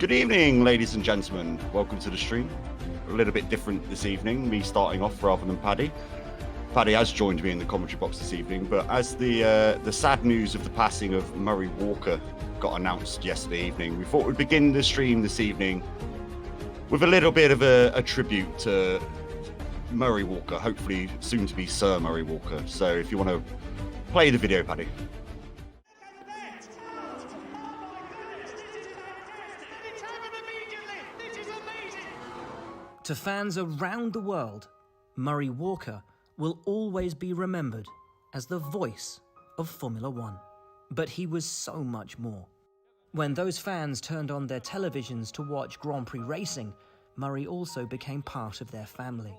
Good evening, ladies and gentlemen. Welcome to the stream. A little bit different this evening, me starting off rather than Paddy. Paddy has joined me in the commentary box this evening, but as the sad news of the passing of Murray Walker got announced yesterday evening, we thought we'd begin the stream this evening with a little bit of a tribute to Murray Walker, hopefully soon to be Sir Murray Walker. So if you want to play the video, Paddy. To fans around the world, Murray Walker will always be remembered as the voice of Formula One. But he was so much more. When those fans turned on their televisions to watch Grand Prix racing, Murray also became part of their family.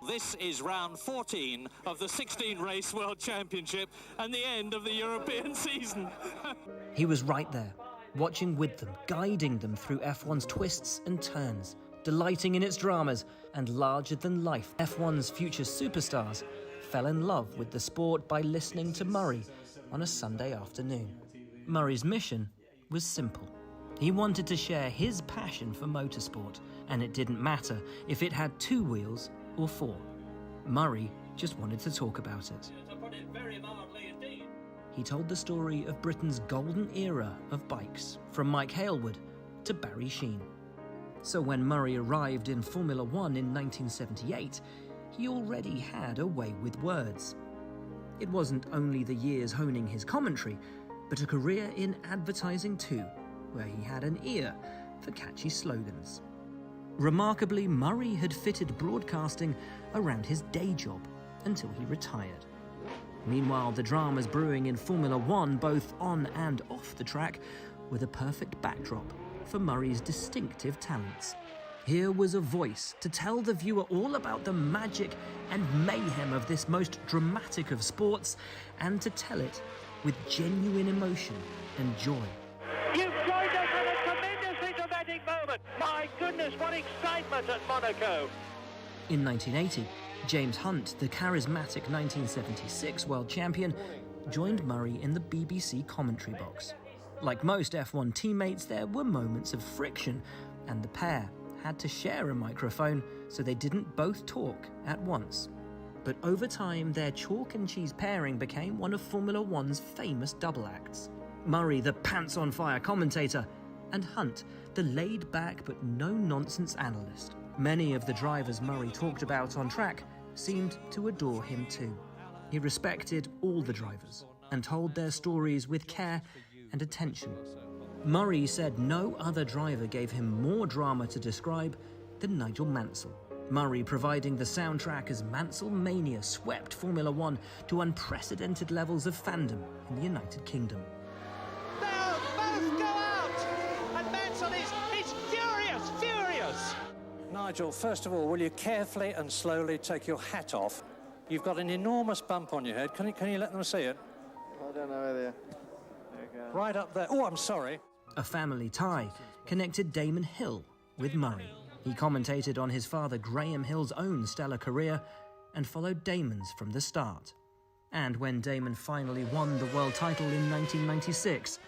This is round 14 of the 16-race World Championship and the end of the European season. He was right there, watching with them, guiding them through F1's twists and turns, delighting in its dramas, and larger-than-life F1's future superstars fell in love with the sport by listening to Murray on a Sunday afternoon. Murray's mission was simple. He wanted to share his passion for motorsport, and it didn't matter if it had 2 wheels or 4. Murray just wanted to talk about it. He told the story of Britain's golden era of bikes, from Mike Hailwood to Barry Sheene. So when Murray arrived in Formula One in 1978, he already had a way with words. It wasn't only the years honing his commentary, but a career in advertising too, where he had an ear for catchy slogans. Remarkably, Murray had fitted broadcasting around his day job until he retired. Meanwhile, the dramas brewing in Formula One, both on and off the track, were the perfect backdrop for Murray's distinctive talents. Here was a voice to tell the viewer all about the magic and mayhem of this most dramatic of sports, and to tell it with genuine emotion and joy. You've joined us at a tremendously dramatic moment. My goodness, what excitement at Monaco. In 1980, James Hunt, the charismatic 1976 world champion, joined Murray in the BBC commentary box. Like most F1 teammates, there were moments of friction, and the pair had to share a microphone so they didn't both talk at once. But over time, their chalk and cheese pairing became one of Formula One's famous double acts. Murray, the pants-on-fire commentator, and Hunt, the laid-back but no-nonsense analyst. Many of the drivers Murray talked about on track seemed to adore him too. He respected all the drivers and told their stories with care and attention. Murray said no other driver gave him more drama to describe than Nigel Mansell. Murray providing the soundtrack as Mansell Mania swept Formula One to unprecedented levels of fandom in the United Kingdom. They'll both go out! And Mansell is furious! Nigel, first of all, will you carefully and slowly take your hat off? You've got an enormous bump on your head. Can you let them see it? I don't know whether... Right up there. Oh, I'm sorry. A family tie connected Damon Hill with Murray. He commentated on his father Graham Hill's own stellar career and followed Damon's from the start. And when Damon finally won the world title in 1996,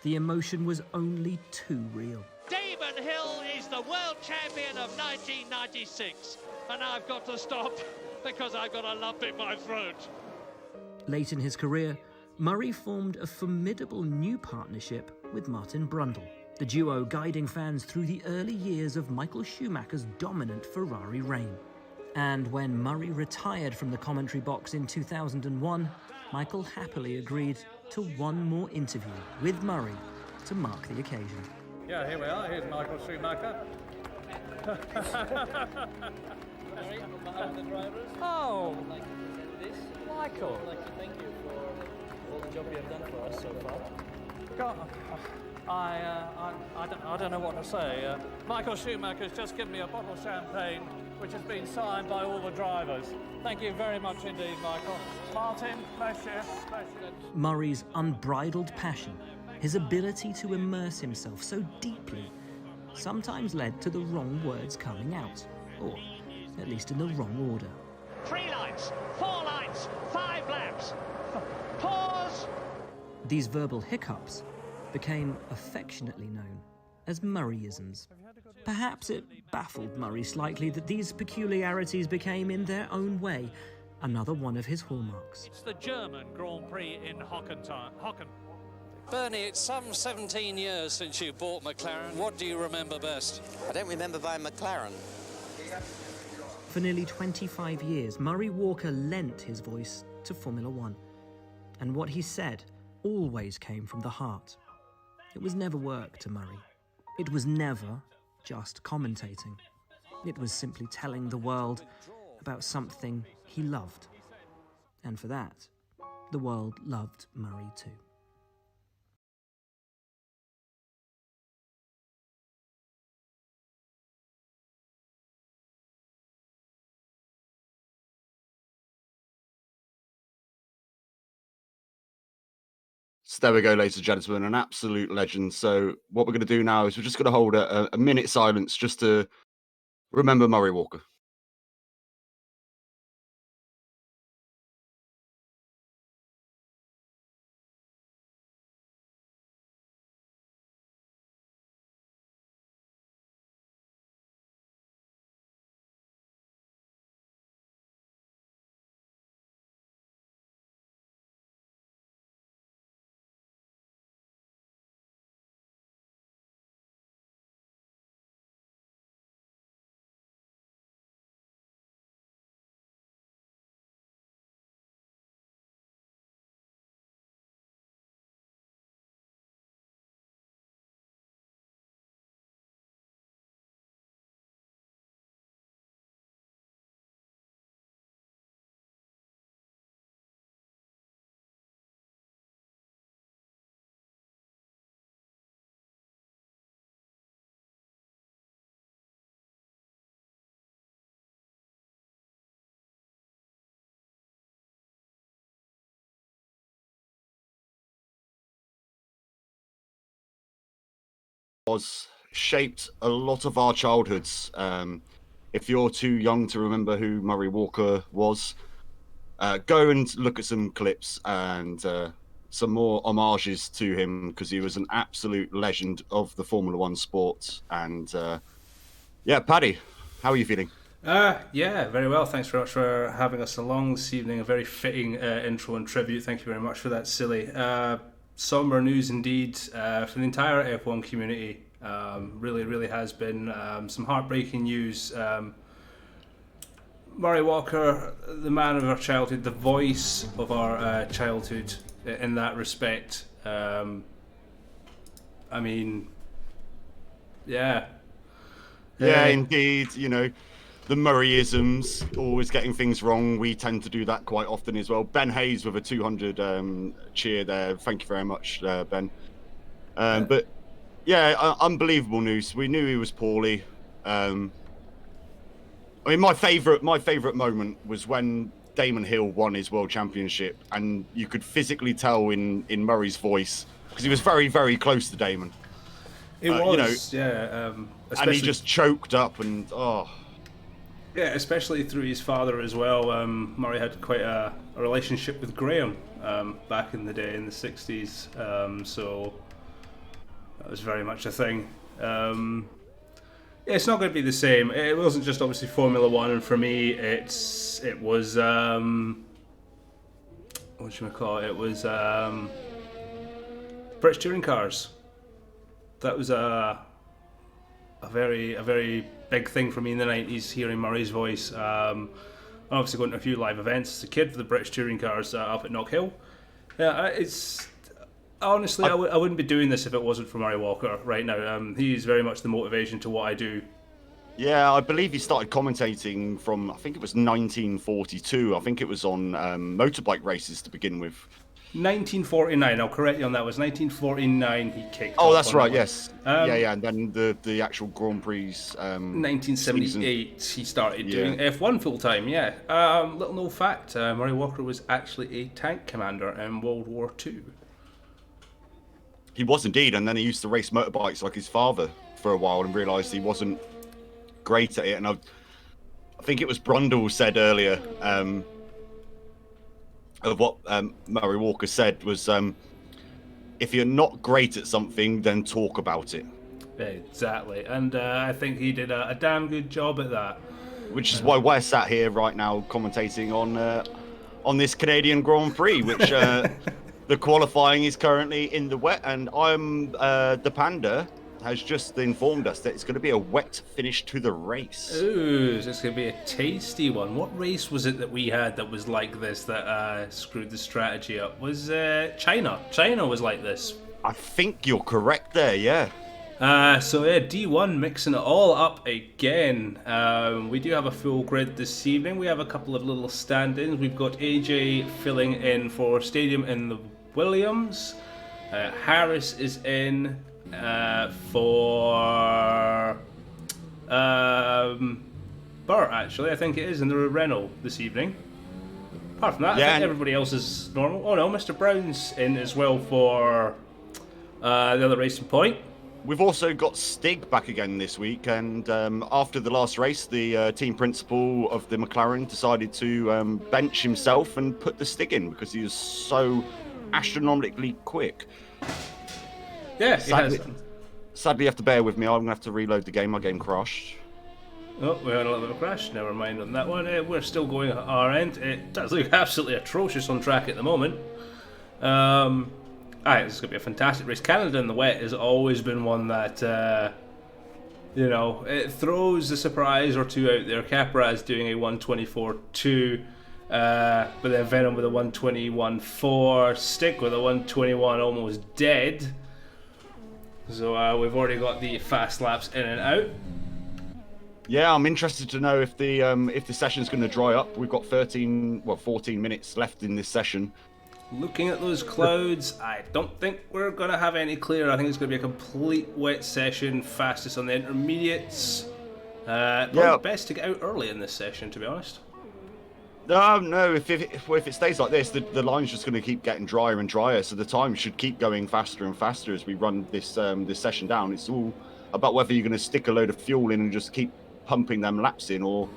the emotion was only too real. Damon Hill is the world champion of 1996. And I've got to stop because I've got a lump in my throat. Late in his career, Murray formed a formidable new partnership with Martin Brundle, the duo guiding fans through the early years of Michael Schumacher's dominant Ferrari reign. And when Murray retired from the commentary box in 2001, Michael happily agreed to one more interview with Murray to mark the occasion. Yeah, here we are. Here's Michael Schumacher. Oh, Michael. I'd like to thank you for all the job you have done for us so far. God, I don't know what to say. Michael Schumacher's just given me a bottle of champagne, which has been signed by all the drivers. Thank you very much indeed, Michael. Martin, bless you. Murray's unbridled passion, his ability to immerse himself so deeply, sometimes led to the wrong words coming out, or at least in the wrong order. 3 lights, 4 lights, 5 laps. Pause! These verbal hiccups became affectionately known as Murrayisms. Perhaps it baffled Murray slightly that these peculiarities became, in their own way, another one of his hallmarks. It's the German Grand Prix in Hocken. Bernie, it's some 17 years since you bought McLaren. What do you remember best? I don't remember buying McLaren. For nearly 25 years, Murray Walker lent his voice to Formula One. And what he said always came from the heart. It was never work to Murray. It was never just commentating. It was simply telling the world about something he loved. And for that, the world loved Murray too. So there we go, ladies and gentlemen, an absolute legend. So what we're going to do now is we're just going to hold a minute silence just to remember Murray Walker. Was shaped a lot of our childhoods. If you're too young to remember who Murray Walker was, go and look at some clips and some more homages to him, because he was an absolute legend of the Formula One sport. And yeah, Paddy, how are you feeling? Yeah, very well. Thanks very much for having us along this evening. A very fitting intro and tribute. Thank you very much for that, Silly. Somber news indeed for the entire F1 community. Really has been some heartbreaking news. Murray Walker, the man of our childhood, the voice of our childhood in that respect. I mean, yeah. Yeah, indeed. You know, the Murrayisms, always getting things wrong. We tend to do that quite often as well. Ben Hayes with a 200 cheer there. Thank you very much, Ben. But yeah, unbelievable news. We knew he was poorly. I mean, my favourite moment was when Damon Hill won his world championship, and you could physically tell in Murray's voice, because he was very, very close to Damon. It was, you know, yeah. And he just choked up, and yeah, especially through his father as well. Murray had quite a relationship with Graham back in the day, in the 60s. So that was very much a thing. Yeah, it's not going to be the same. It wasn't just obviously Formula One, and for me, it was what should we call it? It was British touring cars. That was a very big thing for me in the 90s, hearing Murray's voice. I'm obviously going to a few live events as a kid for the British touring cars up at Knock Hill. Yeah, it's honestly, I wouldn't be doing this if it wasn't for Murray Walker right now. He's very much the motivation to what I do. Yeah, I believe he started commentating from, I think it was 1942. I think it was on motorbike races to begin with. 1949, I'll correct you on that. It was 1949 he kicked off. Oh, that's right, it. Yes. Yeah, and then the actual Grand Prix 1978 he started doing F1 full-time, yeah. Little known fact, Murray Walker was actually a tank commander in World War II. He was indeed, and then he used to race motorbikes like his father for a while and realised he wasn't great at it. And I think it was Brundle said earlier, of what Murray Walker said was if you're not great at something, then talk about it. Exactly, and I think he did a damn good job at that. Which is why we're sat here right now commentating on this Canadian Grand Prix, which the qualifying is currently in the wet, and the Panda has just informed us that it's going to be a wet finish to the race. Ooh, so it's going to be a tasty one. What race was it that we had that was like this, that screwed the strategy up? Was China. China was like this. I think you're correct there, yeah. So yeah, D1 mixing it all up again. We do have a full grid this evening. We have a couple of little stand-ins. We've got AJ filling in for Stadium in the Williams. Harris is in for Burt, actually. I think it is in the Renault this evening. Apart from that, I think everybody else is normal. Oh no, Mr. Brown's in as well for the other Racing Point. We've also got Stig back again this week, and after the last race, the team principal of the McLaren decided to bench himself and put the Stig in because he was so astronomically quick. Yeah, sadly, you have to bear with me. I'm going to have to reload the game. My game crashed. Oh, we had a little bit of a crash. Never mind on that one. We're still going at our end. It does look absolutely atrocious on track at the moment. This is going to be a fantastic race. Canada in the wet has always been one that, it throws a surprise or two out there. Capraz doing a 124.2, but then Venom with a 121.4, Stick with a 121 almost dead. So we've already got the fast laps in and out. Yeah, I'm interested to know if the session's going to dry up. We've got 14 minutes left in this session. Looking at those clouds, I don't think we're going to have any clear. I think it's going to be a complete wet session, fastest on the intermediates. Probably best to get out early in this session, to be honest. No, if it stays like this, the line's just going to keep getting drier and drier, so the time should keep going faster and faster as we run this session down. It's all about whether you're going to stick a load of fuel in and just keep pumping them laps in or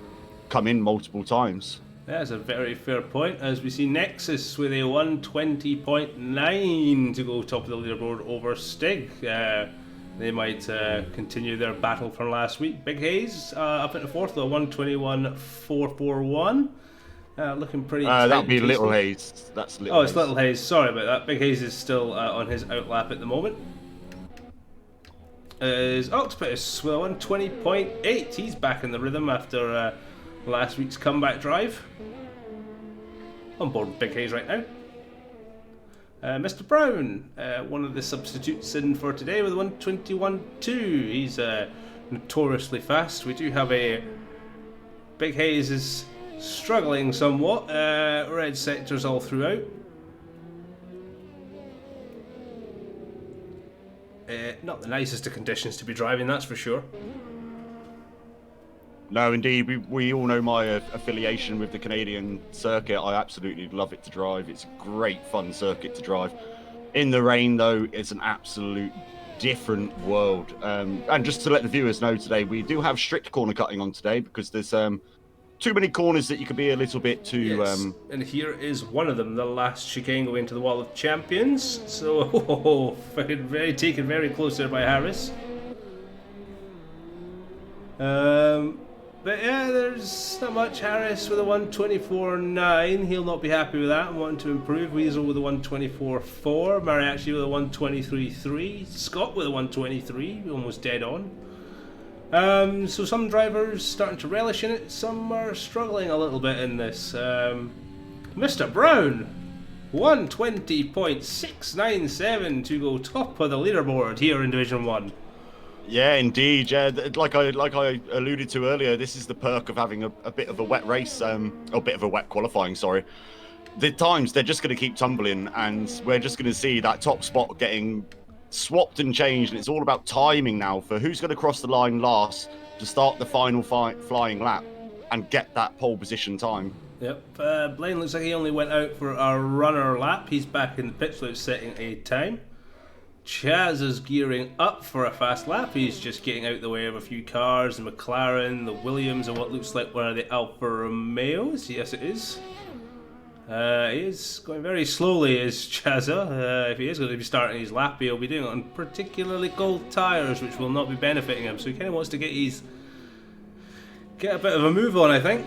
come in multiple times. That's a very fair point, as we see Nexus with a 120.9 to go top of the leaderboard over Stig. They might continue their battle from last week. Big Hayes up at the fourth with a 121.441. Looking pretty tight. That would be Little Hayes. That's Little Hayes. It's Little Hayes. Sorry about that. Big Hayes is still on his outlap at the moment. Is Octopus with a 120.8. He's back in the rhythm after last week's comeback drive. On board with Big Hayes right now. Mr. Brown, one of the substitutes in for today with a 121.2. He's notoriously fast. We do have a Big Hayes is struggling somewhat. Red sectors all throughout. Not the nicest of conditions to be driving, that's for sure. No, indeed. We all know my affiliation with the Canadian circuit. I absolutely love it to drive. It's a great fun circuit to drive. In the rain, though, it's an absolute different world. And just to let the viewers know today, we do have strict corner cutting on today because there's too many corners that you could be a little bit too... Yes. And here is one of them, the last chicane going to the Wall of Champions. So, taken very close there by Harris. But yeah, there's not much. Harris with a 124.9. He'll not be happy with that. Wanting to improve. Weasel with a 124.4. Mariachi with a 123.3. Scott with a 123. Almost dead on. So some drivers starting to relish in it. Some are struggling a little bit in this. Mr. Brown, 120.697 to go top of the leaderboard here in Division 1. Yeah, indeed. Yeah, like I alluded to earlier, this is the perk of having a bit of a wet race, a bit of a wet qualifying. Sorry, the times they're just going to keep tumbling, and we're just going to see that top spot getting swapped and changed. And it's all about timing now for who's going to cross the line last to start the final flying lap and get that pole position time. Yep. Blaine looks like he only went out for a runner lap. He's back in the pit slope setting a time. Chaz is gearing up for a fast lap. He's just getting out the way of a few cars, the McLaren, the Williams, and what looks like one of the Alfa Romeos. Yes, it is. He is going very slowly, is Chazza. If he is going to be starting his lap, he'll be doing it on particularly cold tyres, which will not be benefiting him. So he kind of wants to get a bit of a move on, I think.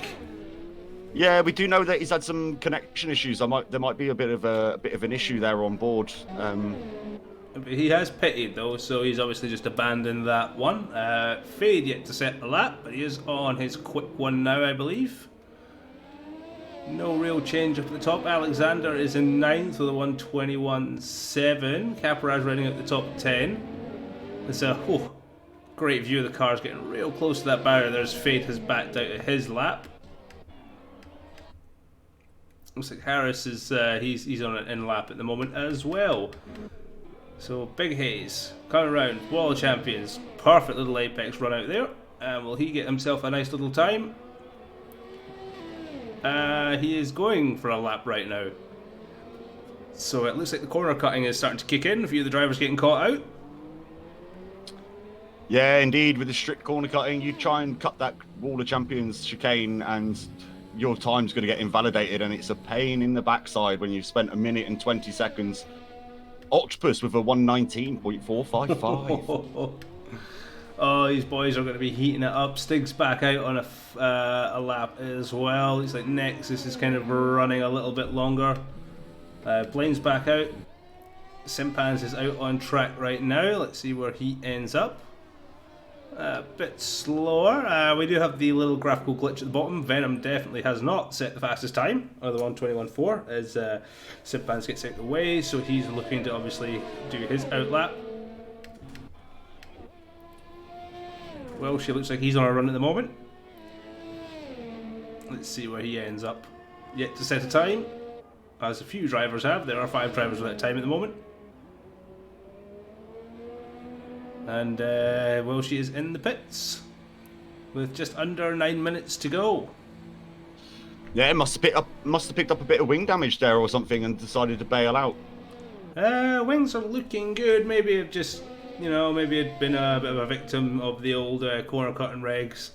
Yeah, we do know that he's had some connection issues. There might be a bit of an issue there on board. He has pitted though, so he's obviously just abandoned that one. Fade yet to set the lap, but he is on his quick one now, I believe. No real change up at the top. Alexander is in 9th with a 1:21.7. Caparaz running at the top 10. It's a great view of the cars getting real close to that barrier. There's Fade has backed out of his lap. Looks like Harris is he's on an in lap at the moment as well. So Big Hayes coming around, World Champions, perfect little apex run out there. Will he get himself a nice little time? He is going for a lap right now. So it looks like the corner cutting is starting to kick in. A few of the drivers getting caught out. Yeah, indeed. With the strict corner cutting, you try and cut that Wall of Champions chicane and your time's going to get invalidated, and it's a pain in the backside when you've spent 1 minute and 20 seconds. Octopus with a 1:19.455. Oh, these boys are going to be heating it up. Stig's back out on a lap as well. It's like Nexus is kind of running a little bit longer. Blaine's back out. Simpans is out on track right now. Let's see where he ends up. A bit slower. We do have the little graphical glitch at the bottom. Venom definitely has not set the fastest time, or the 1:21.4, as Simpans gets out of the way, so he's looking to obviously do his outlap. Well, she looks like he's on a run at the moment. Let's see where he ends up. Yet to set a time, as a few drivers have. There are 5 drivers without time at the moment. And well, she is in the pits with just under 9 minutes to go. Yeah, it must have picked up a bit of wing damage there or something and decided to bail out. Wings are looking good. Maybe it just, maybe it'd been a bit of a victim of the old corner cutting regs.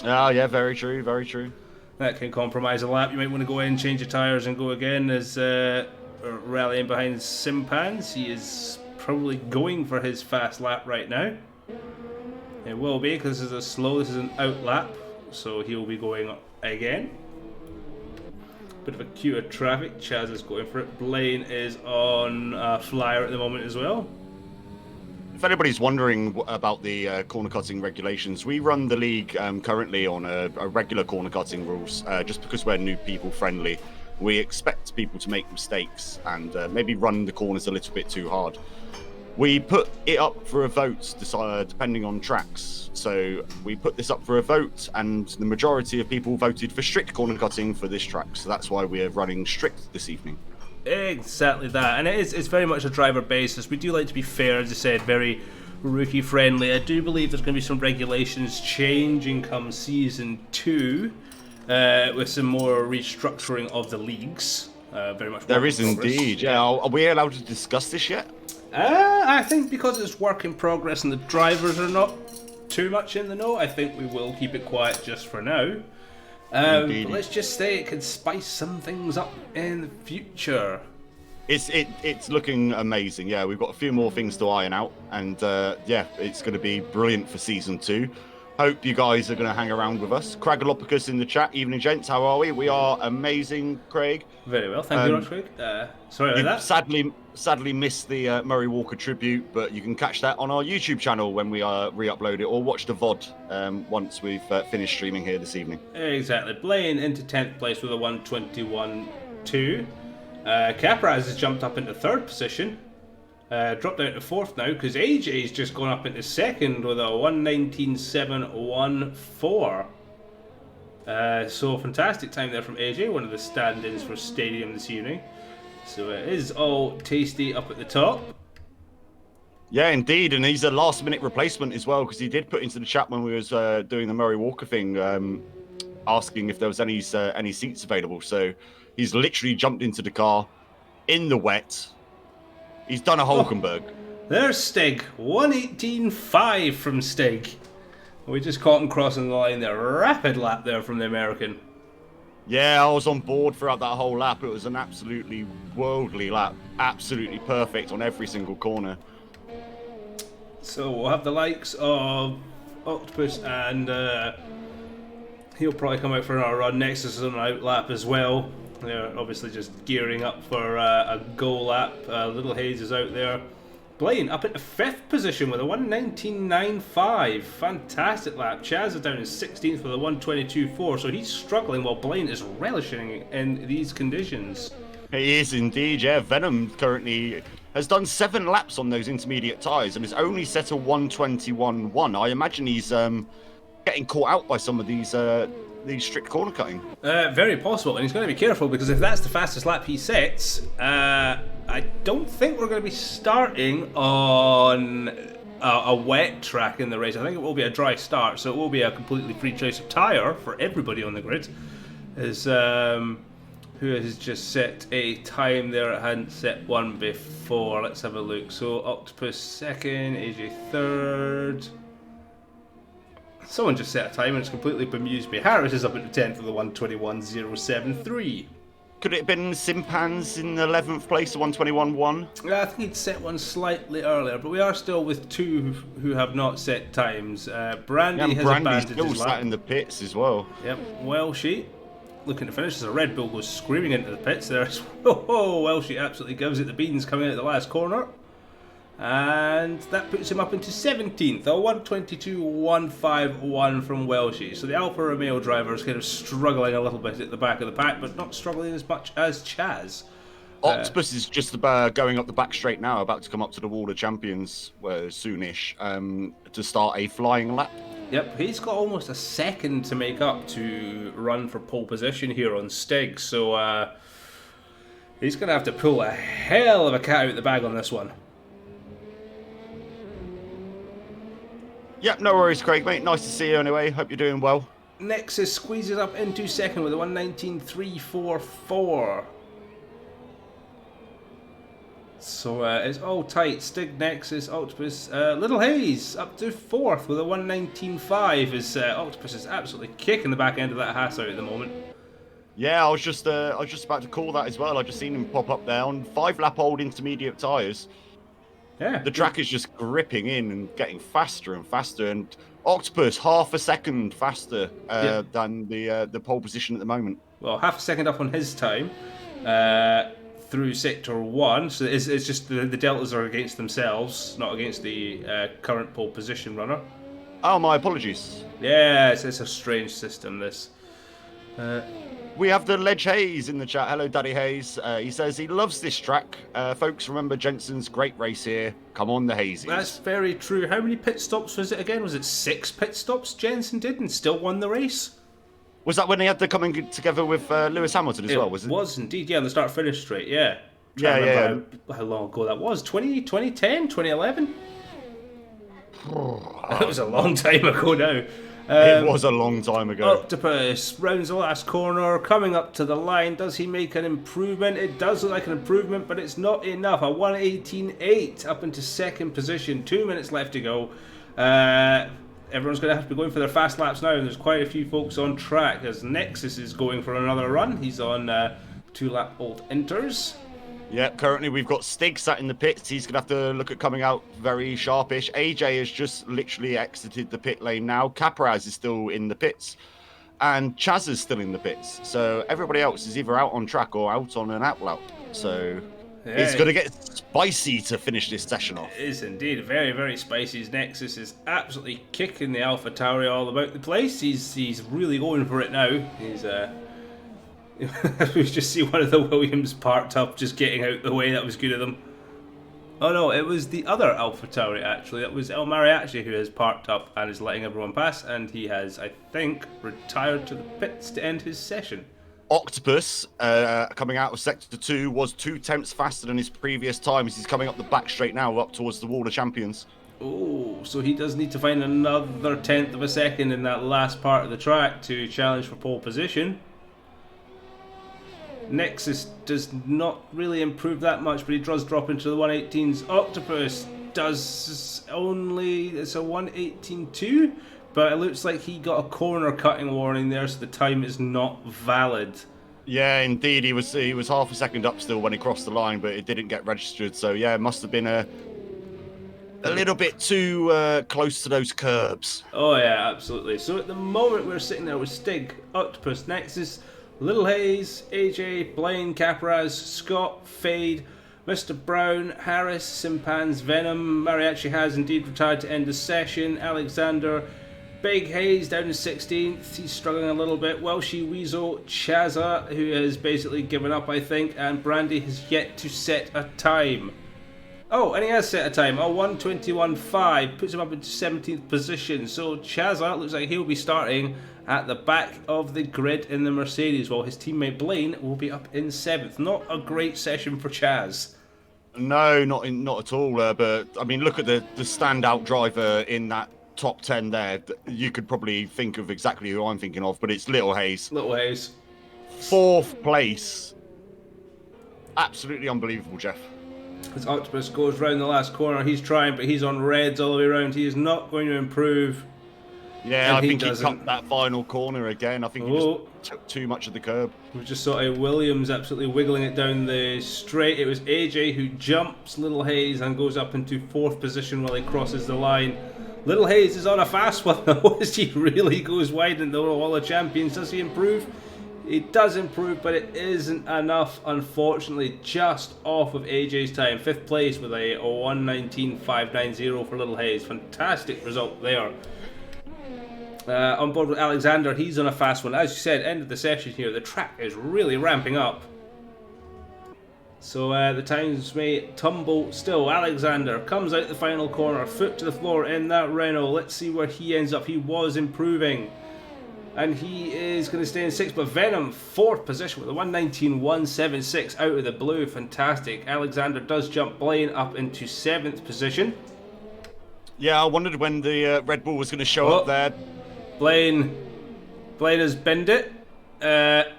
Ah, yeah, very true, very true. That can compromise a lap. You might want to go in, change your tyres and go again, as rallying behind Simpans. He is probably going for his fast lap right now. It will be, because this is an out lap, so he'll be going again. Bit of a queue of traffic. Chaz is going for it. Blaine is on a flyer at the moment as well. If anybody's wondering about the corner cutting regulations, we run the league currently on a regular corner cutting rules, just because we're new people friendly. We expect people to make mistakes and maybe run the corners a little bit too hard. We put it up for a vote, depending on tracks. So we put this up for a vote, and the majority of people voted for strict corner cutting for this track. So that's why we're running strict this evening. Exactly that, and it's very much a driver basis. We do like to be fair, as I said, very rookie friendly. I do believe there's going to be some regulations changing come season 2, with some more restructuring of the leagues. Very much. There is indeed. Yeah, are we allowed to discuss this yet? I think because it's work in progress and the drivers are not too much in the know, I think we will keep it quiet just for now. But let's just say it could spice some things up in the future. It's looking amazing. Yeah, we've got a few more things to iron out, and yeah, it's going to be brilliant for season 2. Hope you guys are going to hang around with us. Craigalopicus in the chat. Evening, gents. How are we? We are amazing, Craig. Very well. Thank you very much, Craig. Sorry about that. Sadly missed the Murray Walker tribute, but you can catch that on our YouTube channel when we re-upload it, or watch the VOD once we've finished streaming here this evening. Exactly. Blaine into 10th place with a 1:21.2. Caparaz has jumped up into 3rd position. Dropped down to 4th now, because AJ's just gone up into 2nd with a 1:19.714. So fantastic time there from AJ, one of the stand-ins for Stadium this evening. So it is all tasty up at the top. Yeah, indeed, and he's a last-minute replacement as well, because he did put into the chat when we was doing the Murray Walker thing, asking if there was any seats available. So he's literally jumped into the car in the wet. He's done a Hulkenberg. There's Stig, 1:18.5 from Stig. We just caught him crossing the line there. Rapid lap there from the American. Yeah, I was on board throughout that whole lap. It was an absolutely worldly lap. Absolutely perfect on every single corner. So we'll have the likes of Octopus and he'll probably come out for another run. Nexus is on an out lap as well. They're obviously just gearing up for a go lap. Little Hayes is out there. Blaine up into 5th position with a 1:19.95. Fantastic lap. Chaz is down in 16th with a 1:22.4. So he's struggling while Blaine is relishing in these conditions. He is indeed, yeah. Venom currently has done 7 laps on those intermediate tyres and is only set a 1:21.1. I imagine he's getting caught out by some of these strict corner cutting. Very possible, and he's going to be careful because if that's the fastest lap he sets, I don't think we're going to be starting on a wet track in the race. I think it will be a dry start, so it will be a completely free choice of tyre for everybody on the grid. Who has just set a time there? It hadn't set one before. Let's have a look. So Octopus 2nd, AJ 3rd. Someone just set a time and it's completely bemused me. Harris is up at the 10th with a 1:21.073. Could it have been Simpans in 11th place, 1:21.1? I think he'd set one slightly earlier, but we are still with 2 who have not set times. Brandy has abandoned still his lap. sat in the pits as well. Yep, Welshie looking to finish as a Red Bull goes screaming into the pits there. Oh, Welshie absolutely gives it the beans coming out of the last corner. And that puts him up into 17th, a 1:22.151 from Welshie. So the Alfa Romeo driver is kind of struggling a little bit at the back of the pack, but not struggling as much as Chaz. Octopus is just about going up the back straight now, about to come up to the Wall of Champions soonish to start a flying lap. Yep, he's got almost a second to make up to run for pole position here on Stig, so he's going to have to pull a hell of a cat out the bag on this one. Yep, no worries, Craig, mate. Nice to see you anyway. Hope you're doing well. Nexus squeezes up into 2nd with a 1:19.344. So it's all tight. Stig, Nexus, Octopus, Little Hayes up to 4th with a 1:19.5 as Octopus is absolutely kicking the back end of that Haas out at the moment. Yeah, I was just about to call that as well. I just seen him pop up there on 5-lap-old intermediate tyres. Yeah, the track is just gripping in and getting faster and faster, and Octopus half a second faster than the pole position at the moment. Well, half a second up on his time through sector 1, so it's just the deltas are against themselves, not against the current pole position runner. Oh, my apologies. Yeah, it's a strange system, this. We have the Ledge Hayes in the chat. Hello, Daddy Hayes. He says he loves this track. Folks, remember Jensen's great race here. Come on, the Hazies. That's very true. How many pit stops was it again? Was it 6 pit stops Jensen did and still won the race? Was that when he had to come in together with Lewis Hamilton as well? Was it? Was indeed, yeah, on the start-finish straight, yeah. Yeah. How long ago that was? 2010, 2011? It was a long time ago now. It was a long time ago. Octopus rounds the last corner, coming up to the line. Does he make an improvement? It does look like an improvement, but it's not enough. A 1:18.8 up into 2nd position. 2 minutes left to go. Everyone's going to have to be going for their fast laps now, and there's quite a few folks on track as Nexus is going for another run. He's on 2-lap-old inters. Yeah, currently we've got Stig sat in the pits. He's going to have to look at coming out very sharpish. AJ has just literally exited the pit lane now. Capraz is still in the pits. And Chaz is still in the pits. So everybody else is either out on track or out on an out lap. So it's going to get spicy to finish this session off. It is indeed. Very, very spicy. His Nexus is absolutely kicking the Alpha Tauri all about the place. He's really going for it now. He's we just see one of the Williams parked up, just getting out the way. That was good of them. Oh no, it was the other Alpha Tauri actually. That was El Mariachi who has parked up and is letting everyone pass, and he has, I think, retired to the pits to end his session. Octopus, coming out of Sector 2, was 2 tenths faster than his previous times. He's coming up the back straight now, up towards the Wall of Champions. Oh, so he does need to find another 1/10 of a second in that last part of the track to challenge for pole position. Nexus does not really improve that much, but he does drop into the 1:18s. Octopus does only, it's a 1:18.2, but it looks like he got a corner cutting warning there, so the time is not valid. Yeah, indeed, he was half a second up still when he crossed the line, but it didn't get registered. So yeah, it must have been a little bit too close to those curbs. Oh yeah, absolutely. So at the moment we're sitting there with Stig, Octopus, Nexus, Little Hayes, AJ, Blaine, Capraz, Scott, Fade, Mr. Brown, Harris, Simpans, Venom, Mariachi has indeed retired to end the session, Alexander, Big Hayes down to 16th, he's struggling a little bit, Welshie, Weasel, Chaza, who has basically given up I think, and Brandy has yet to set a time. Oh, and he has set a time, 1:21.5, puts him up into 17th position, so Chaza looks like he'll be starting at the back of the grid in the Mercedes, while his teammate Blaine will be up in 7th. Not a great session for Chaz. No, not at all. But I mean, look at the standout driver in that top 10 there. You could probably think of exactly who I'm thinking of, but it's Little Hayes. Little Hayes. 4th place. Absolutely unbelievable, Jeff. As Octopus goes round the last corner, he's trying, but he's on reds all the way around. He is not going to improve. Yeah, I think he cut that final corner again. I think he just took too much of the curb. We just saw a Williams absolutely wiggling it down the straight. It was AJ who jumps Little Hayes and goes up into 4th position while he crosses the line. Little Hayes is on a fast one though, as he really goes wide in the Wall of Champions. Does he improve? He does improve, but it isn't enough, unfortunately, just off of AJ's time. 5th place with a 1:19.590 for Little Hayes. Fantastic result there. On board with Alexander, he's on a fast one. As you said, end of the session here, the track is really ramping up. So the times may tumble still. Alexander comes out the final corner, foot to the floor in that Renault. Let's see where he ends up. He was improving. And he is going to stay in 6th, but Venom, 4th position with a 1:19.176 out of the blue. Fantastic. Alexander does jump Blaine up into 7th position. Yeah, I wondered when the Red Bull was going to show up there. Blaine has binned it. That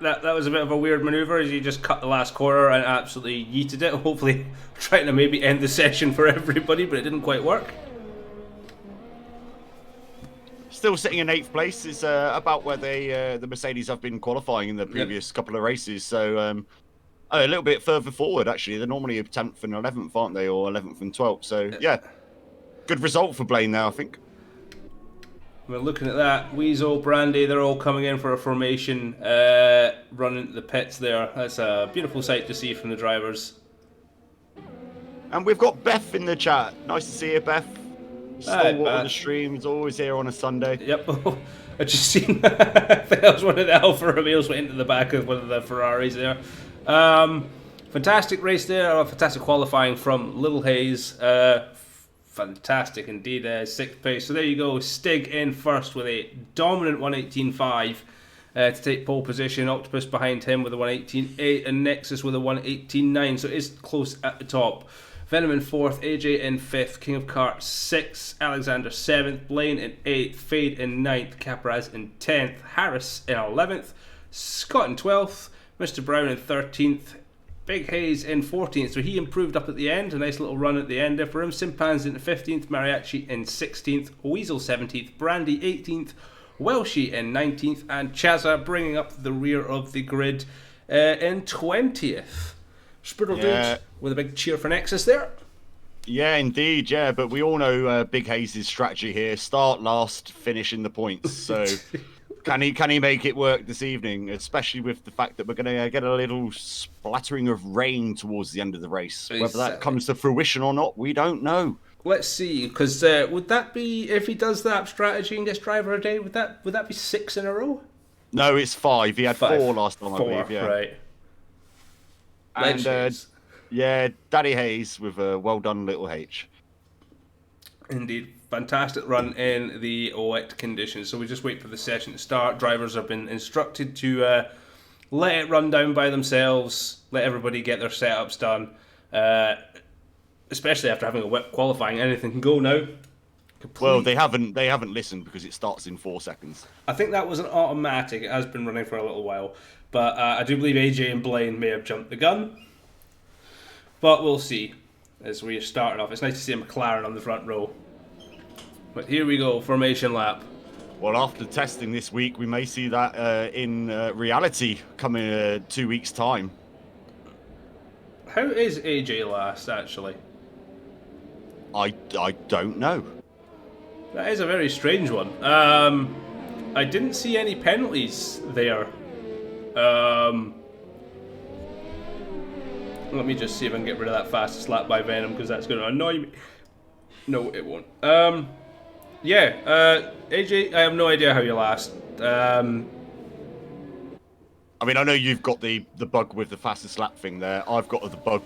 was a bit of a weird manoeuvre as he just cut the last corner and absolutely yeeted it. Hopefully trying to maybe end the session for everybody, but it didn't quite work. Still sitting in 8th place is about where the Mercedes have been qualifying in the previous couple of races. So a little bit further forward, actually. They're normally 10th and 11th, aren't they? Or 11th and 12th. So, yeah, good result for Blaine now, I think. We're looking at that. Weasel, Brandy, they're all coming in for a formation, running the pits there. That's a beautiful sight to see from the drivers. And we've got Beth in the chat. Nice to see you, Beth. Stalwart on the stream. Is always here on a Sunday. Yep. I just seen that was one of the Alfa Romeos went into the back of one of the Ferraris there. Fantastic race there. Fantastic qualifying from Little Hayes. Fantastic indeed, 6th place. So there you go, Stig in first with a dominant 1:18.5 to take pole position. Octopus behind him with a 1:18.8 and Nexus with a 1:18.9, so it is close at the top. Venom in 4th, AJ in 5th, King of Karts 6th, Alexander 7th, Blaine in 8th, Fade in 9th, Capraz in 10th, Harris in 11th, Scott in 12th, Mr. Brown in 13th, Big Hayes in 14th, so he improved up at the end. A nice little run at the end there for him. Simpans in 15th, Mariachi in 16th, Weasel 17th, Brandy 18th, Welshie in 19th, and Chaza bringing up the rear of the grid in 20th. Spriddle dude with a big cheer for Nexus there. Yeah, indeed, yeah. But we all know Big Hayes' strategy here. Start last, finish in the points. So... Can he make it work this evening, especially with the fact that we're going to get a little splattering of rain towards the end of the race? Whether that comes to fruition or not, we don't know. Let's see, because would that be, if he does that strategy and gets driver a day, would that be 6 in a row? No, it's 5. He had 5. 4 last time, I believe. Yeah, right. And yeah, Daddy Hayes with a well done, Little H. Indeed. Fantastic run in the wet conditions. So we just wait for the session to start. Drivers have been instructed to let it run down by themselves, let everybody get their setups done. Especially after having a wet qualifying, anything can go now. Well, they haven't listened because it starts in 4 seconds. I think that was an automatic. It has been running for a little while. But I do believe AJ and Blaine may have jumped the gun. But we'll see as we are starting off. It's nice to see a McLaren on the front row. But here we go, formation lap. Well, after testing this week, we may see that in reality coming 2 weeks' time. How is AJ last, actually? I don't know. That is a very strange one. I didn't see any penalties there. Let me just see if I can get rid of that fastest lap by Venom, because that's going to annoy me. No, it won't. AJ, I have no idea how you last. I mean, I know you've got the bug with the fastest lap thing there. I've got the bug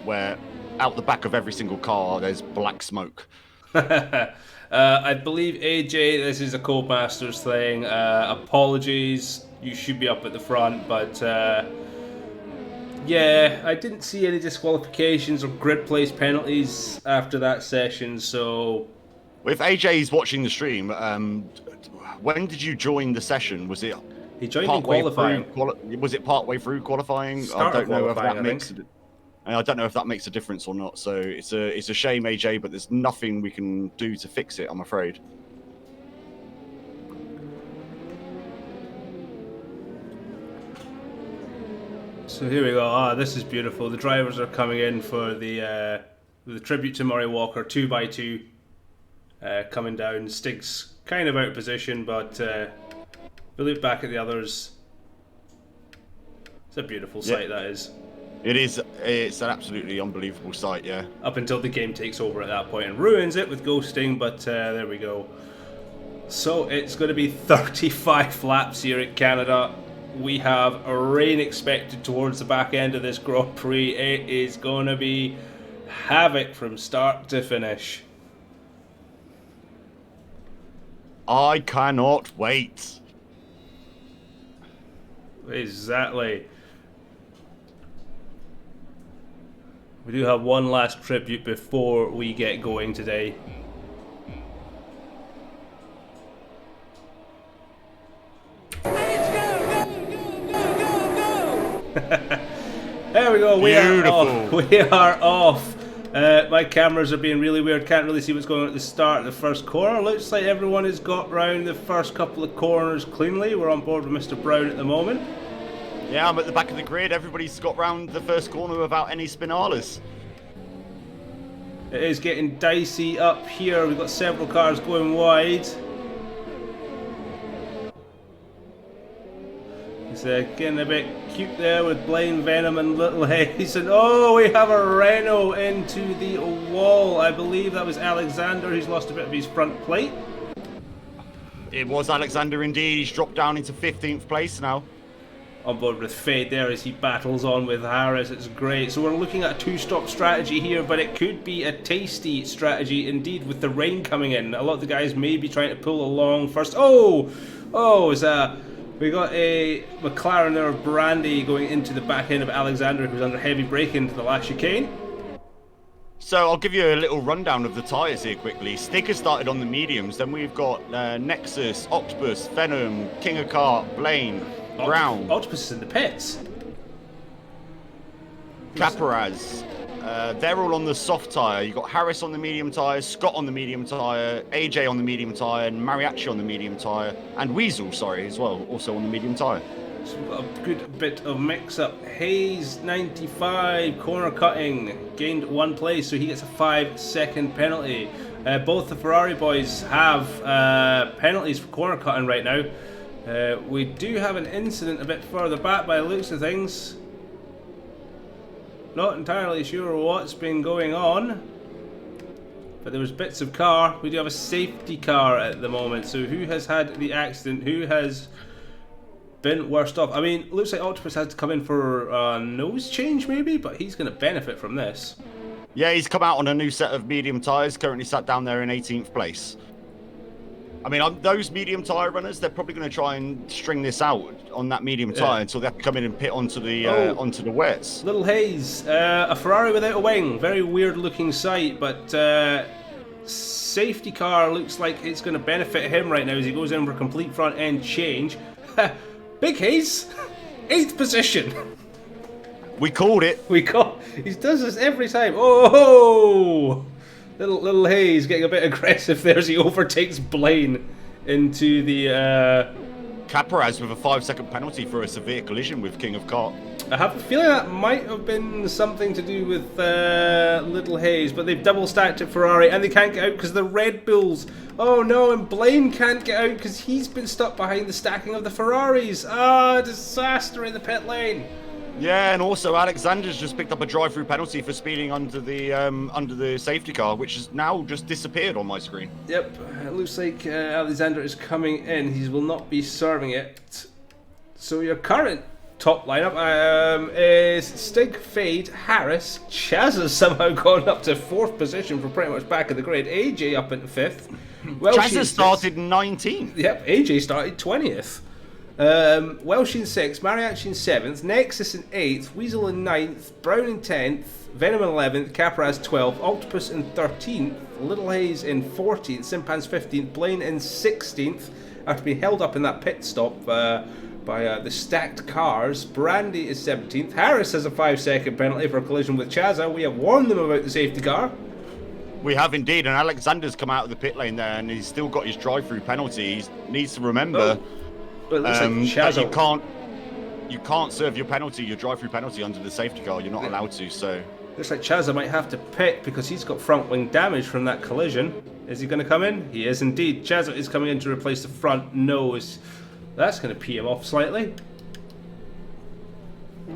where out the back of every single car there's black smoke. I believe, AJ, this is a Codemasters thing. Apologies, you should be up at the front, but yeah, I didn't see any disqualifications or grid place penalties after that session, so... If AJ's watching the stream, when did you join the session? Was it... He joined in qualifying. Was it part way through qualifying? Start I don't know if qualifying, that makes... I don't know if that makes a difference or not, so it's a shame, AJ, but there's nothing we can do to fix it, I'm afraid. So here we go. Ah, this is beautiful. The drivers are coming in for the tribute to Murray Walker, 2x2, coming down. Stig's kind of out of position, but we look back at the others. It's a beautiful sight, that is. It is. It's an absolutely unbelievable sight, yeah. Up until the game takes over at that point and ruins it with ghosting, but there we go. So it's going to be 35 laps here at Canada. We have a rain expected towards the back end of this Grand Prix. It is going to be havoc from start to finish. I cannot wait. Exactly. We do have one last tribute before we get going today. There we go. We are off. We are off. My cameras are being really weird. Can't really see what's going on at the start of the first corner. Looks like everyone has got round the first couple of corners cleanly. We're on board with Mr. Brown at the moment. Yeah, I'm at the back of the grid. Everybody's got round the first corner without any spinalas. It is getting dicey up here. We've got several cars going wide. It's getting a bit cute there with Blaine, Venom and Little Hayes. And oh, we have a Renault into the wall. I believe that was Alexander who's lost a bit of his front plate. It was Alexander indeed. He's dropped down into 15th place now. On board with Fade there as he battles on with Harris. It's great. So we're looking at a two-stop strategy here, but it could be a tasty strategy indeed with the rain coming in. A lot of the guys may be trying to pull along first. We got a McLaren there of Brandy going into the back end of Alexander, who's under heavy braking into the last chicane. So I'll give you a little rundown of the tyres here quickly. Stig has started on the mediums. Then we've got Nexus, Octopus, Venom, King of Kart, Blaine, Brown. Octopus is in the pits. Caparaz. They're all on the soft tyre. You've got Harris on the medium tyre, Scott on the medium tyre, AJ on the medium tyre, and Mariachi on the medium tyre, and Weasel, as well, also on the medium tyre. So we've got a good bit of mix-up. Hayes, 95, corner cutting, gained 1 place, so he gets a 5-second penalty. Both the Ferrari boys have penalties for corner cutting right now. We do have an incident a bit further back by the looks of things. Not entirely sure what's been going on, but there was bits of car. We do have a safety car at the moment, so who has had the accident? Who has been worst off? I mean, looks like Octopus had to come in for a nose change maybe, but he's going to benefit from this. Yeah, he's come out on a new set of medium tyres, currently sat down there in 18th place. I mean, those medium tyre runners, they're probably going to try and string this out on that medium tyre until they have to come in and pit onto the wets. Little Hayes, a Ferrari without a wing. Very weird looking sight, but safety car looks like it's going to benefit him right now as he goes in for a complete front end change. Big Hayes, 8th position. We called it. He does this every time. Oh! Little Hayes getting a bit aggressive there as he overtakes Blaine into the... Caparaz with a 5-second penalty for a severe collision with King of Kart. I have a feeling that might have been something to do with Little Hayes, but they've double stacked at Ferrari and they can't get out because the Red Bulls. Oh no, and Blaine can't get out because he's been stuck behind the stacking of the Ferraris. Ah, disaster in the pit lane. Yeah, and also Alexander's just picked up a drive-through penalty for speeding under the safety car, which has now just disappeared on my screen. Yep, it looks like Alexander is coming in. He will not be serving it. So your current top lineup is Stig, Fade, Harris. Chaz has somehow gone up to 4th position for pretty much back of the grid. AJ up into 5th. Chaz has started 19th. Yep, AJ started 20th. Welsh in 6th, Mariachi in 7th, Nexus in 8th, Weasel in 9th, Brown in 10th, Venom in 11th, Caparaz 12th, Octopus in 13th, Little Hayes in 14th, Simpan's 15th, Blaine in 16th, after being held up in that pit stop by the stacked cars. Brandy is 17th, Harris has a 5-second penalty for a collision with Chaza. We have warned them about the safety car. We have indeed, and Alexander's come out of the pit lane there, and he's still got his drive-through penalty. He needs to remember... Well, it looks like you can't serve your drive-through penalty under the safety car. You're not allowed to. So looks like Chaza might have to pit because he's got front wing damage from that collision. Is he going to come in? He is indeed. Chaza is coming in to replace the front nose. That's going to pee him off slightly.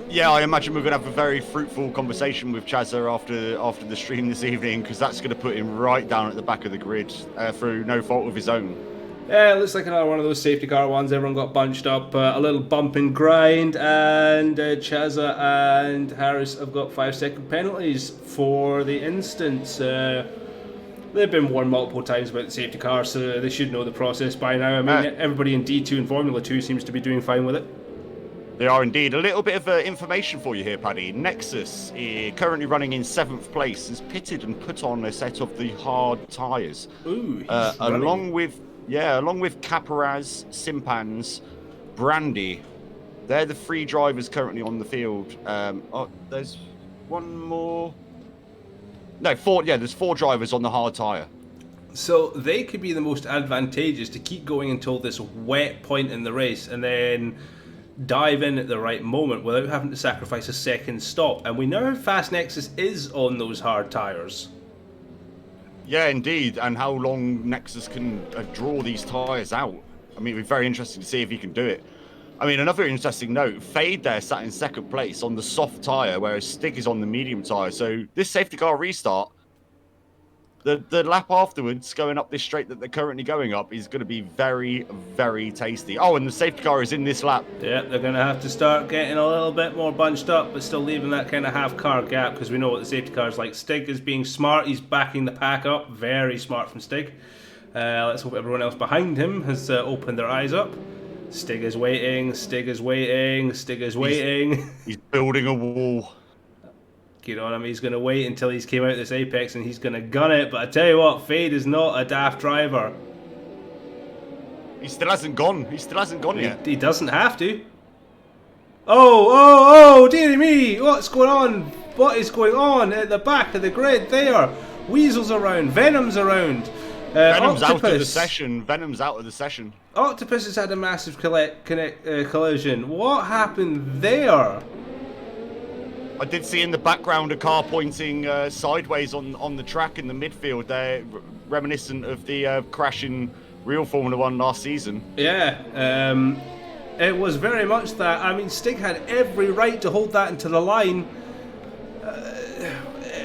Yeah, I imagine we're going to have a very fruitful conversation with Chaza after the stream this evening, because that's going to put him right down at the back of the grid through no fault of his own. Yeah, it looks like another one of those safety car ones. Everyone got bunched up, a little bump and grind, and Chaza and Harris have got 5-second penalties for the instance. They've been warned multiple times about the safety car, so they should know the process by now. I mean, everybody in D2 and Formula 2 seems to be doing fine with it. They are indeed. A little bit of information for you here, Paddy. Nexus, currently running in 7th place, has pitted and put on a set of the hard tyres. Ooh, along with Caparaz, Simpans, Brandy. They're the 3 drivers currently on the field. There's one more. No, 4. Yeah, there's 4 drivers on the hard tyre. So they could be the most advantageous to keep going until this wet point in the race and then dive in at the right moment without having to sacrifice a second stop. And we know how fast Nexus is on those hard tyres. Yeah, indeed, and how long Nexus can draw these tyres out. I mean, it'll be very interesting to see if he can do it. I mean, another interesting note, Fade there sat in 2nd place on the soft tyre, whereas Stig is on the medium tyre. So this safety car restart, the lap afterwards, going up this straight that they're currently going up, is going to be very, very tasty. Oh, and the safety car is in this lap. Yeah, they're going to have to start getting a little bit more bunched up, but still leaving that kind of half-car gap, because we know what the safety car is like. Stig is being smart. He's backing the pack up. Very smart from Stig. Let's hope everyone else behind him has opened their eyes up. Stig is waiting. Stig is waiting. Stig is waiting. He's building a wall. You know what I mean? He's going to wait until he's came out this apex and he's going to gun it. But I tell you what, Fade is not a daft driver. He still hasn't gone. He still hasn't gone yet. He doesn't have to. Oh, dearie me. What's going on? What is going on at the back of the grid there? Weasel's around. Venom's around. Venom's out of the session. Venom's out of the session. Octopus has had a massive collision. What happened there? I did see in the background a car pointing sideways on the track in the midfield there, reminiscent of the crash in real Formula 1 last season. Yeah, it was very much that. I mean, Stig had every right to hold that into the line.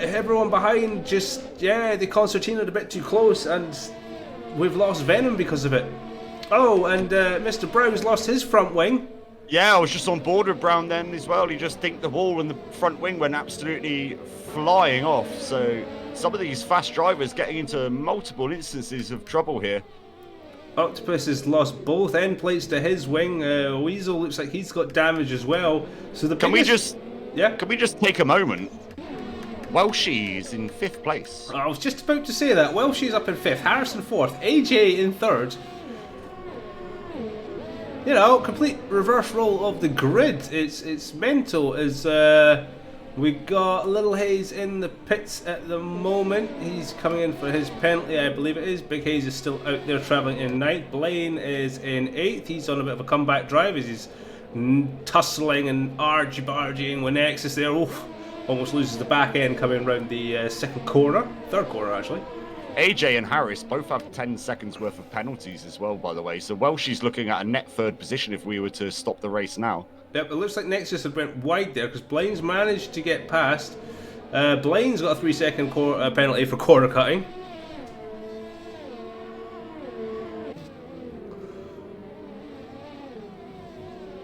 Everyone behind just, they concertinaed a bit too close, and we've lost Venom because of it. Oh, and Mr. Brown's lost his front wing. Yeah, I was just on board with Brown then as well. He just dinked the wall and the front wing went absolutely flying off. So some of these fast drivers getting into multiple instances of trouble here. Octopus has lost both end plates to his wing. Weasel looks like he's got damage as well. So Can we just take a moment? Welshie's in 5th place. I was just about to say that. Welshie's up in 5th, Harrison 4th, AJ in 3rd. You know, complete reverse roll of the grid. It's mental as We got Little Hayes in the pits at the moment. He's coming in for his penalty, I believe it is. Big Hayes is still out there travelling in 9th. Blaine is in 8th. He's on a bit of a comeback drive as he's tussling and argy-bargying with Nexus there. Oof, almost loses the back end coming around the third corner actually. AJ and Harris both have 10 seconds worth of penalties as well, by the way. So Welshie's looking at a net 3rd position if we were to stop the race now. Yep, it looks like Nexus have went wide there because Blaine's managed to get past. Blaine's got a 3-second penalty for corner cutting.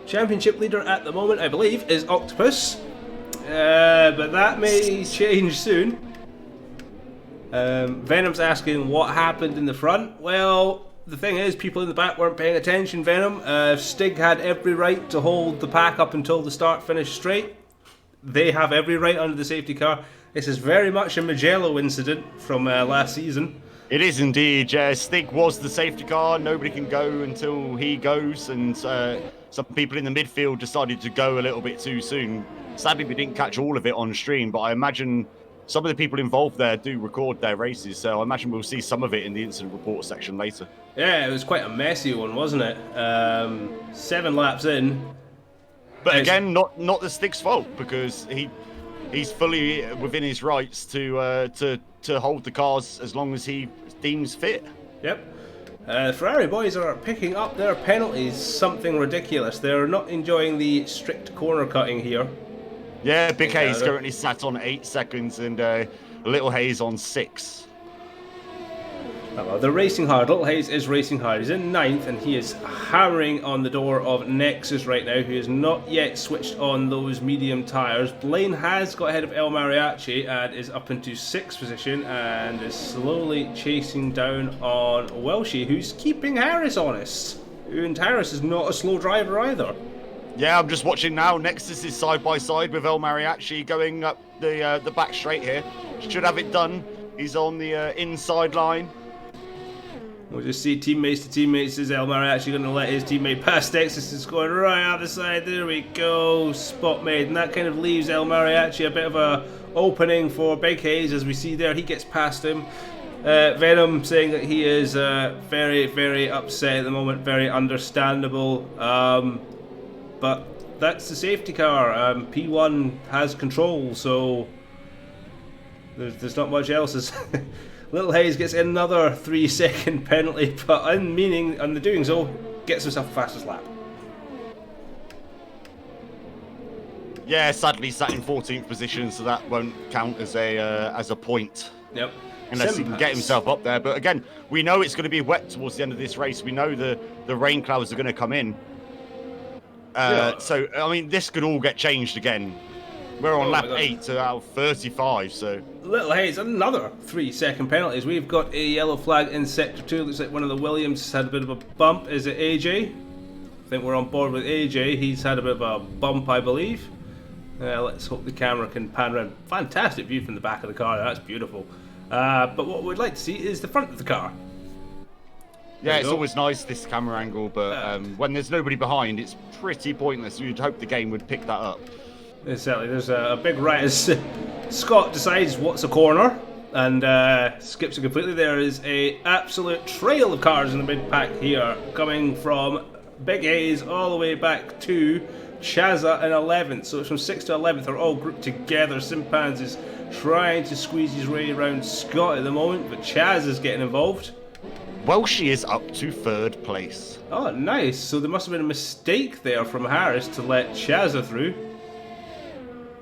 Championship leader at the moment, I believe, is Octopus. But that may change soon. Venom's asking what happened in the front. Well, the thing is, people in the back weren't paying attention, Venom. Stig had every right to hold the pack up until the start-finish straight. They have every right under the safety car. This is very much a Magello incident from last season. It is indeed. Stig was the safety car. Nobody can go until he goes, and some people in the midfield decided to go a little bit too soon. Sadly, we didn't catch all of it on stream, but I imagine some of the people involved there do record their races, so I imagine we'll see some of it in the incident report section later. Yeah, it was quite a messy one, wasn't it? 7 laps in. But again, not the Stig's fault, because he's fully within his rights to hold the cars as long as he deems fit. Yep. The Ferrari boys are picking up their penalties, something ridiculous. They're not enjoying the strict corner cutting here. Yeah, Big Hayes currently sat on 8 seconds and Little Hayes on 6. Well, they're racing hard. Little Hayes is racing hard. He's in 9th and he is hammering on the door of Nexus right now, who has not yet switched on those medium tyres. Blaine has got ahead of El Mariachi and is up into 6th position and is slowly chasing down on Welshie, who's keeping Harris honest. And Harris is not a slow driver either. Yeah, I'm just watching now. Nexus is side by side with El Mariachi going up the back straight here. Should have it done. He's on the inside line. We'll just see teammates to teammates. Is El Mariachi going to let his teammate pass Nexus? Is going right out the side. There we go. Spot made. And that kind of leaves El Mariachi a bit of a opening for Big Hayes. As we see there, he gets past him. Venom saying that he is very, very upset at the moment. Very understandable. But that's the safety car. P1 has control, so there's not much else. Little Hayes gets another 3-second penalty, but in the doing so, gets himself the fastest lap. Yeah, sadly sat in 14th position, so that won't count as a point. Yep. Unless he can get himself up there. But again, we know it's going to be wet towards the end of this race. We know the rain clouds are going to come in. So, I mean, this could all get changed again. We're on lap 8 to out of 35, so... Little Hayes, another 3-second penalties. We've got a yellow flag in Sector 2. Looks like one of the Williams has had a bit of a bump. Is it AJ? I think we're on board with AJ. He's had a bit of a bump, I believe. Let's hope the camera can pan around. Fantastic view from the back of the car. That's beautiful. But what we'd like to see is the front of the car. Yeah, it's always nice, this camera angle, but when there's nobody behind, it's pretty pointless. You'd hope the game would pick that up. Exactly. There's a big right as Scott decides what's a corner and skips it completely. There is a absolute trail of cars in the mid-pack here, coming from Big Hayes all the way back to Chazza in 11th. So it's from 6th to 11th. They're all grouped together. Simpans is trying to squeeze his way around Scott at the moment, but Chaz is getting involved. Welshie is up to 3rd place. Oh, nice. So there must have been a mistake there from Harris to let Chazza through.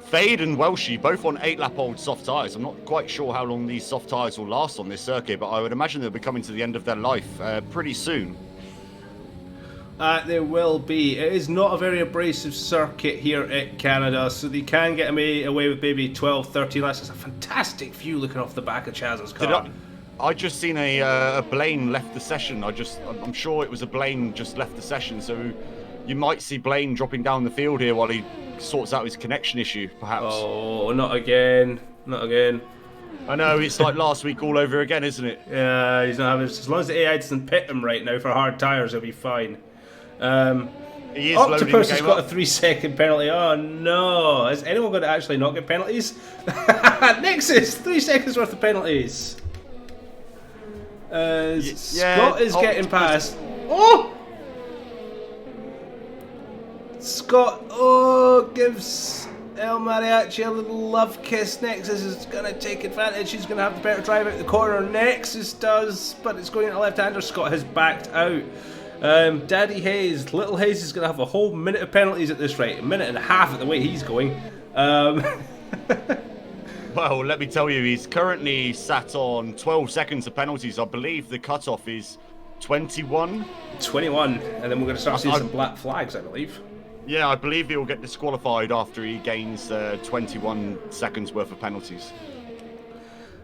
Fade and Welshie both on 8-lap-old soft tyres. I'm not quite sure how long these soft tyres will last on this circuit, but I would imagine they'll be coming to the end of their life pretty soon. There will be. It is not a very abrasive circuit here at Canada, so they can get away with maybe 12, 13 laps. It's a fantastic view looking off the back of Chaz's car. I just seen a Blaine left the session. I'm sure it was a Blaine just left the session, so you might see Blaine dropping down the field here while he sorts out his connection issue, perhaps. Oh, not again. Not again. I know, it's like last week all over again, isn't it? Yeah, he's not having... As long as the AI doesn't pit him right now for hard tyres, he'll be fine. He is loading the Octopus has game got up. a 3-second penalty. Oh no! Is anyone going to actually not get penalties? Nexus, 3 seconds worth of penalties. Scott is getting past. Oh! Scott, gives El Mariachi a little love kiss. Nexus is going to take advantage. He's going to have the better drive out the corner. Nexus does, but it's going into left-hander. Scott has backed out. Daddy Hayes, Little Hayes is going to have a whole minute of penalties at this rate. A minute and a half at the way he's going. Well, let me tell you, he's currently sat on 12 seconds of penalties. I believe the cutoff is 21. 21, and then we're going to start seeing some black flags, I believe. Yeah, I believe he'll get disqualified after he gains 21 seconds worth of penalties.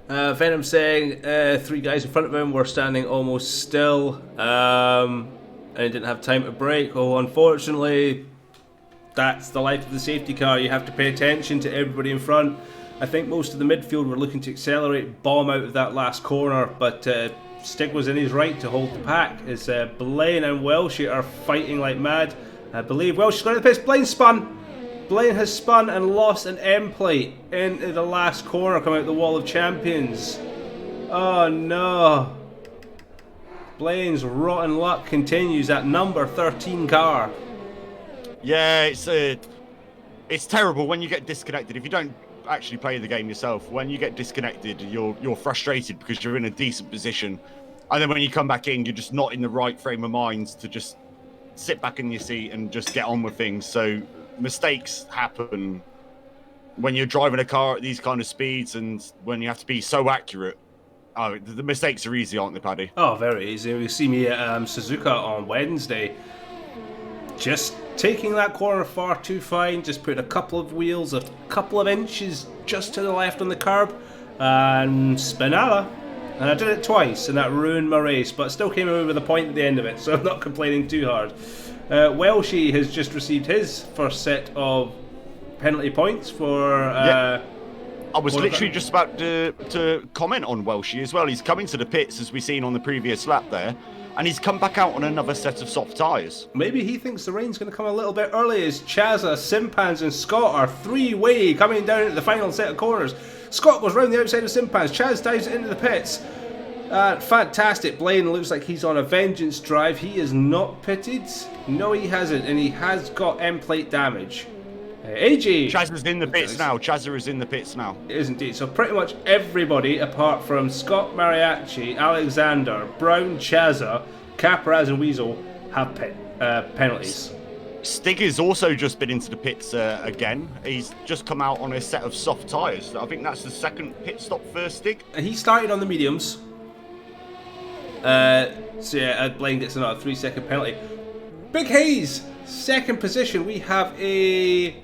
Venom saying 3 guys in front of him were standing almost still, and he didn't have time to brake. Oh, unfortunately, that's the life of the safety car. You have to pay attention to everybody in front. I think most of the midfield were looking to accelerate, bomb out of that last corner, but Stig was in his right to hold the pack as Blaine and Welshie are fighting like mad. I believe Welshie's going to the pits. Blaine spun. Blaine has spun and lost an M plate into the last corner coming out the wall of champions. Oh no. Blaine's rotten luck continues at number 13 car. Yeah, it's terrible when you get disconnected. If you don't actually play the game yourself, when you get disconnected, you're frustrated because you're in a decent position, and then when you come back in, you're just not in the right frame of mind to just sit back in your seat and just get on with things. So mistakes happen when you're driving a car at these kind of speeds, and when you have to be so accurate. The mistakes are easy, aren't they, Paddy? Oh, very easy. You see me at Suzuka on Wednesday, just taking that corner far too fine, just putting a couple of wheels a couple of inches just to the left on the curb, and Spinella. And I did it twice, and that ruined my race, but still came away with a point at the end of it, so I'm not complaining too hard. Welshie has just received his first set of penalty points for... I was literally just about to comment on Welshie as well. He's coming to the pits, as we've seen on the previous lap there, and he's come back out on another set of soft tyres. Maybe he thinks the rain's going to come a little bit early as Chazza, Simpans and Scott are three-way coming down into the final set of corners. Scott goes round the outside of Simpans. Chaz dives into the pits. Fantastic. Blaine looks like he's on a vengeance drive. He is not pitted. No, he hasn't, and he has got M-plate damage. AJ. Chaz is in the pits now. Chazza is in the pits now. It is indeed. So pretty much everybody, apart from Scott Mariachi, Alexander, Brown, Chazza, Caparaz and Weasel, have penalties. Stig has also just been into the pits again. He's just come out on a set of soft tyres. I think that's the second pit stop for Stig. He started on the mediums. So yeah, Blaine gets another 3-second penalty. Big Hayes, second position. We have a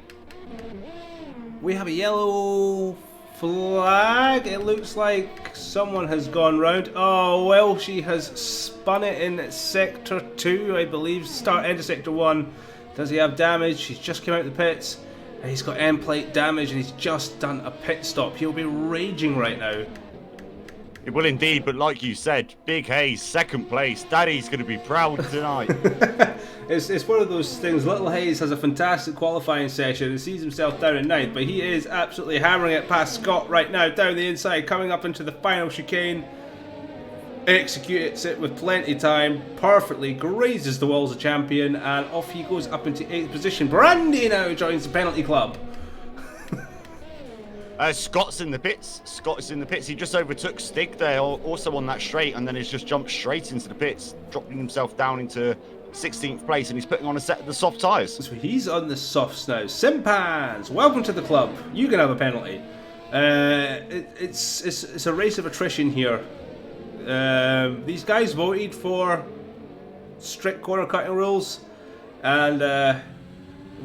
yellow flag. It looks like someone has gone round. Oh, well, she has spun it in sector 2, I believe. End of sector 1. Does he have damage? He's just come out of the pits. And he's got end plate damage, and he's just done a pit stop. He'll be raging right now. It will indeed, but like you said, Big Hayes, second place. Daddy's going to be proud tonight. It's one of those things. Little Hayes has a fantastic qualifying session and sees himself down in 9th, but he is absolutely hammering it past Scott right now, down the inside, coming up into the final chicane. Executes it with plenty of time, perfectly, grazes the walls of champion, and off he goes up into 8th position. Brandy now joins the penalty club. Scott's in the pits. Scott is in the pits. He just overtook Stig there, also on that straight, and then he's just jumped straight into the pits, dropping himself down into 16th place, and he's putting on a set of the soft tyres. So he's on the softs now. Simpans, welcome to the club. You can have a penalty. It's a race of attrition here. These guys voted for strict corner cutting rules, and they're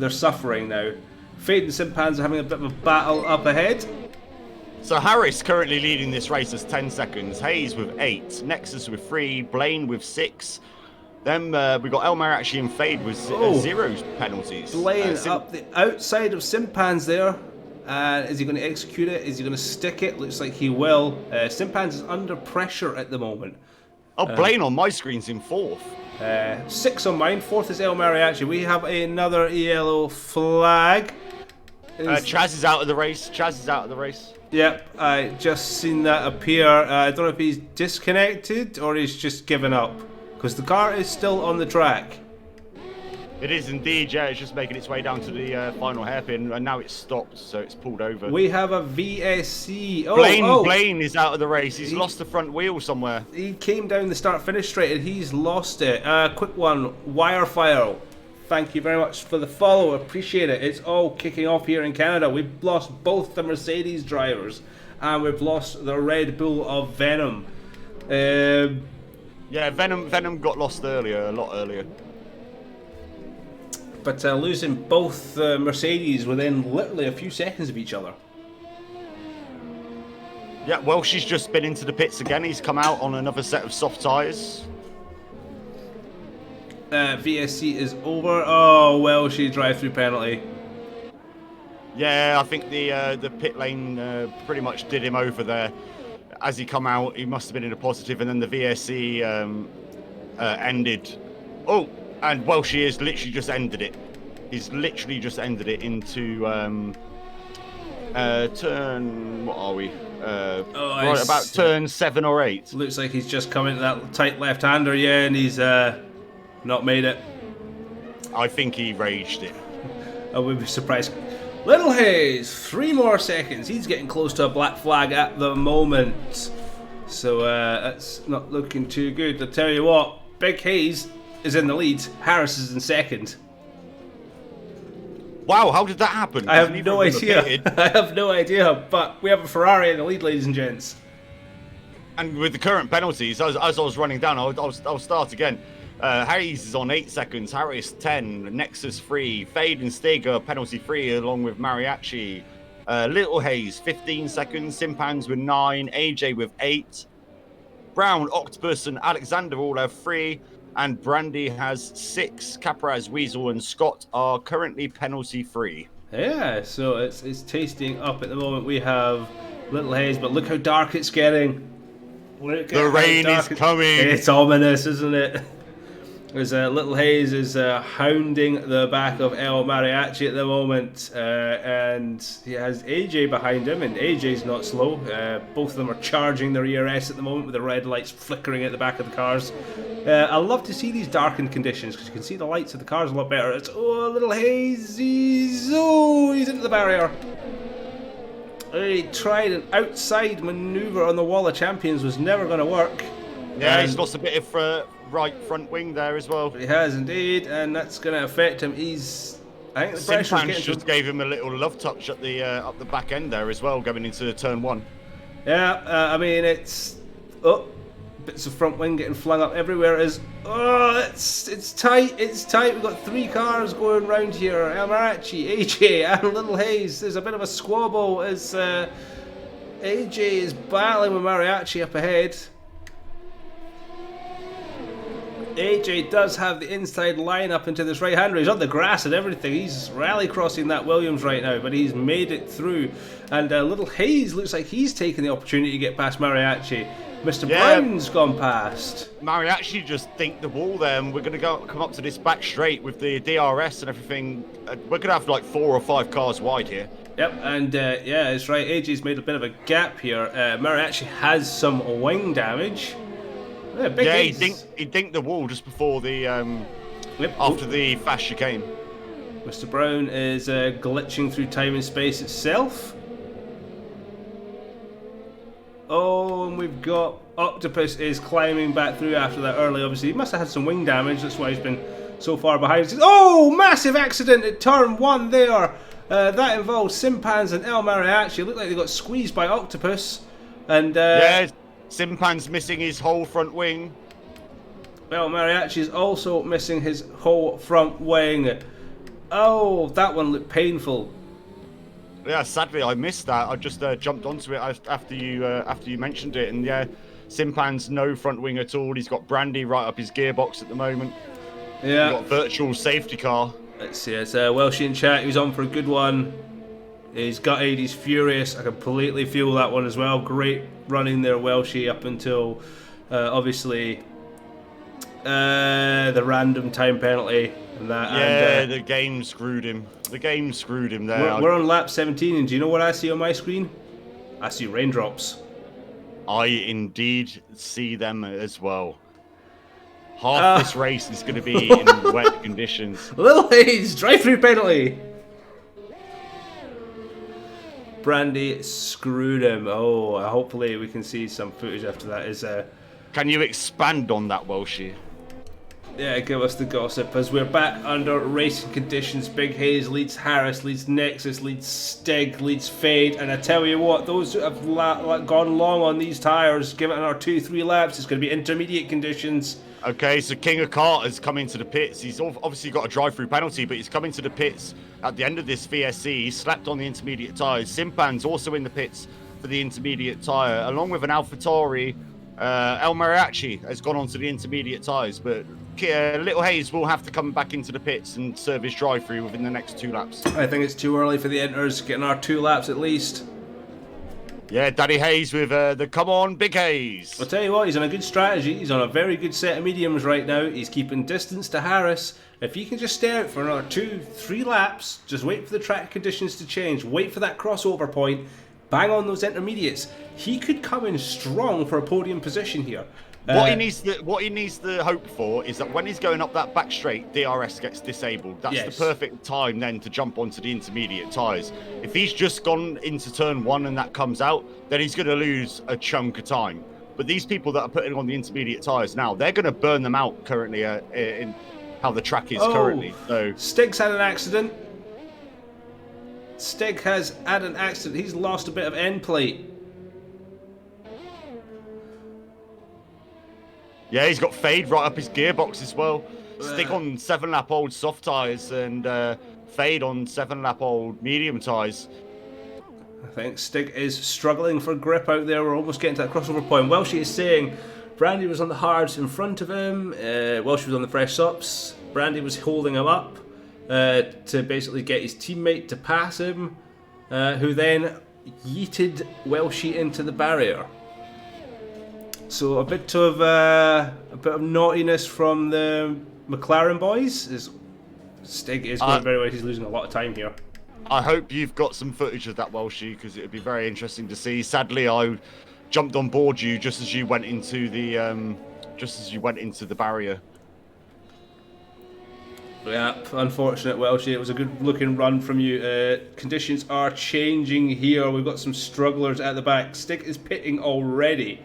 suffering now. Fade and Simpans are having a bit of a battle up ahead. So Harris currently leading this race as 10 seconds, Hayes with 8, Nexus with 3, Blaine with 6. Then we've got Elmer actually in Fade with 0 penalties. Blaine up the outside of Simpans there. Is he going to execute it? Is he going to stick it? Looks like he will. Simpans is under pressure at the moment. Oh, Blaine on my screen's in 4th. 6 on mine. 4th is El Mariachi. We have another yellow flag. Chaz is out of the race. Yep, I just seen that appear. I don't know if he's disconnected or he's just given up, because the car is still on the track. It is indeed, yeah. It's just making its way down to the final hairpin, and now it's stopped, so it's pulled over. We have a VSC. Blaine is out of the race. He's lost the front wheel somewhere. He came down the start-finish straight, and he's lost it. Quick one, Wirefile. Thank you very much for the follow. Appreciate it. It's all kicking off here in Canada. We've lost both the Mercedes drivers, and we've lost the Red Bull of Venom. Yeah, Venom got lost earlier, a lot earlier. But losing both Mercedes within literally a few seconds of each other. Yeah, well, she's just been into the pits again. He's come out on another set of soft tyres. VSC is over. Oh, well, she drive-through penalty. Yeah, I think the pit lane pretty much did him over there. As he come out, he must have been in a positive, and then the VSC ended. Oh, and Welshie has literally just ended it. He's literally just ended it into turn. What are we? Right about turn 7 or 8. Looks like he's just come into that tight left-hander, yeah, and he's not made it. I think he raged it. I would be surprised. Little Hayes, 3 more seconds. He's getting close to a black flag at the moment. So that's not looking too good. I'll tell you what, Big Hayes is in the lead. Harris is in second. Wow, how did that happen? I have no idea. I have no idea, but we have a Ferrari in the lead, ladies and gents. And with the current penalties, as I was running down, I'll start again. Hayes is on 8 seconds, Harris 10, Nexus 3, Fade and Steger penalty free along with Mariachi. Little Hayes 15 seconds, Simpans with 9, AJ with 8. Brown, Octopus and Alexander all have 3, and Brandy has 6. Capraz, Weasel and Scott are currently penalty free. Yeah, so it's tasting up at the moment. We have Little Hayes, but look how dark it's getting. The rain is coming. It's ominous, isn't it? As Little Hayes is hounding the back of El Mariachi at the moment, and he has AJ behind him, and AJ's not slow. Both of them are charging their ERS at the moment with the red lights flickering at the back of the cars. I love to see these darkened conditions because you can see the lights of the cars a lot better. It's Little Hayes, he's into the barrier. He tried an outside manoeuvre on the wall of champions, was never going to work. Yeah, he's lost a bit of right front wing there as well. He has indeed, and that's going to affect him. I think the pressure's getting just gave him a little love touch at the up the back end there as well, going into turn 1. Yeah, I mean it's bits of front wing getting flung up everywhere. It's tight. It's tight. We've got 3 cars going round here. El Mariachi, AJ, and Little Hayes. There's a bit of a squabble as AJ is battling with Mariachi up ahead. AJ does have the inside line up into this right-hander. He's on the grass and everything. He's rally crossing that Williams right now, but he's made it through. And Little Hayes looks like he's taking the opportunity to get past Mariachi. Mr. Brown's gone past. Mariachi just dinked the wall there, and we're going to come up to this back straight with the DRS and everything. We're going to have like 4 or 5 cars wide here. Yep, and yeah, it's right. AJ's made a bit of a gap here. Mariachi has some wing damage. Yeah, he dinked the wall just before the after the fast chicane. Mr. Brown is glitching through time and space itself. Oh, and we've got Octopus is climbing back through after that early. Obviously, he must have had some wing damage. That's why he's been so far behind. Oh, massive accident at turn 1 there. That involves Simpans and El Mariachi. It looked like they got squeezed by Octopus. And yeah, Simpan's missing his whole front wing. Well, Mariachi's also missing his whole front wing. Oh, that one looked painful. Yeah, sadly I missed that. I just jumped onto it after you mentioned it, and yeah, Simpan's no front wing at all. He's got Brandy right up his gearbox at the moment. Yeah. He's got virtual safety car. Let's see, it's Welshie in chat. He was on for a good one. He's gutted, he's furious. I completely feel that one as well. Great running there, Welshie, up until obviously The random time penalty and that. Yeah, and, the game screwed him. The game screwed him there. We're on lap 17, and do you know what I see on my screen? I see raindrops. I indeed see them as well. Half this race is going to be in wet conditions. Little Hayes, drive-through penalty. Brandy screwed him. Oh, hopefully we can see some footage after that. Can you expand on that, Welshie? Yeah, give us the gossip as we're back under racing conditions. Big Hayes leads Harris, leads Nexus, leads Stig, leads Fade, and I tell you what, those who have gone long on these tyres, give it another 2-3 laps, it's going to be intermediate conditions. Okay, so King of Kart has come into the pits. He's obviously got a drive-through penalty, but he's come into the pits at the end of this VSC. He's slapped on the intermediate tyres. Simpan's also in the pits for the intermediate tyre, along with an AlphaTauri. El Mariachi has gone onto the intermediate tyres, but Little Hayes will have to come back into the pits and serve his drive-through within the next 2 laps. I think it's too early for the enters, getting our 2 laps at least. Yeah, Daddy Hayes with the come on, Big Hayes. I'll tell you what, he's on a good strategy. He's on a very good set of mediums right now. He's keeping distance to Harris. If he can just stay out for another 2-3 laps, just wait for the track conditions to change, wait for that crossover point, bang on those intermediates, he could come in strong for a podium position here. What he needs to hope for is that when he's going up that back straight, DRS gets disabled. That's the perfect time then to jump onto the intermediate tyres. If he's just gone into turn 1 and that comes out, then he's going to lose a chunk of time. But these people that are putting on the intermediate tyres now, they're going to burn them out currently in how the track is currently. So Stig's had an accident. Stig has had an accident. He's lost a bit of end plate. Yeah, he's got Fade right up his gearbox as well. Stig on 7-lap old soft tyres and Fade on 7-lap old medium tyres. I think Stig is struggling for grip out there. We're almost getting to that crossover point. Welshie is saying Brandy was on the hards in front of him. Welshie was on the fresh sops. Brandy was holding him up to basically get his teammate to pass him, who then yeeted Welshie into the barrier. So a bit of naughtiness from the McLaren boys. Stig is going very well. He's losing a lot of time here. I hope you've got some footage of that, Welshie, because it would be very interesting to see. Sadly, I jumped on board you just as you went into the barrier. Yeah, unfortunate, Welshie. It was a good-looking run from you. Conditions are changing here. We've got some strugglers at the back. Stig is pitting already.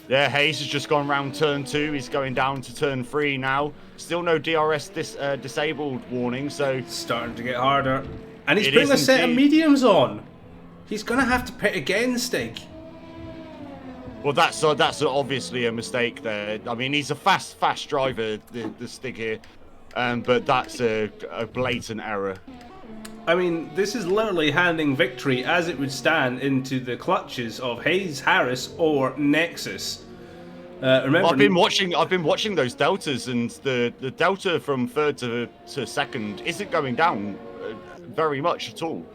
Yeah, Hayes has just gone round turn 2. He's going down to turn 3 now. Still no DRS disabled warning, so starting to get harder. And he's putting a set of mediums on. He's going to have to pit again, Stig. Well, that's obviously a mistake there. I mean, he's a fast driver, the Stig here, but that's a blatant error. I mean, this is literally handing victory as it would stand into the clutches of Hayes, Harris, or Nexus. Remember, I've been watching those deltas, and the delta from 3rd to 2nd isn't going down very much at all.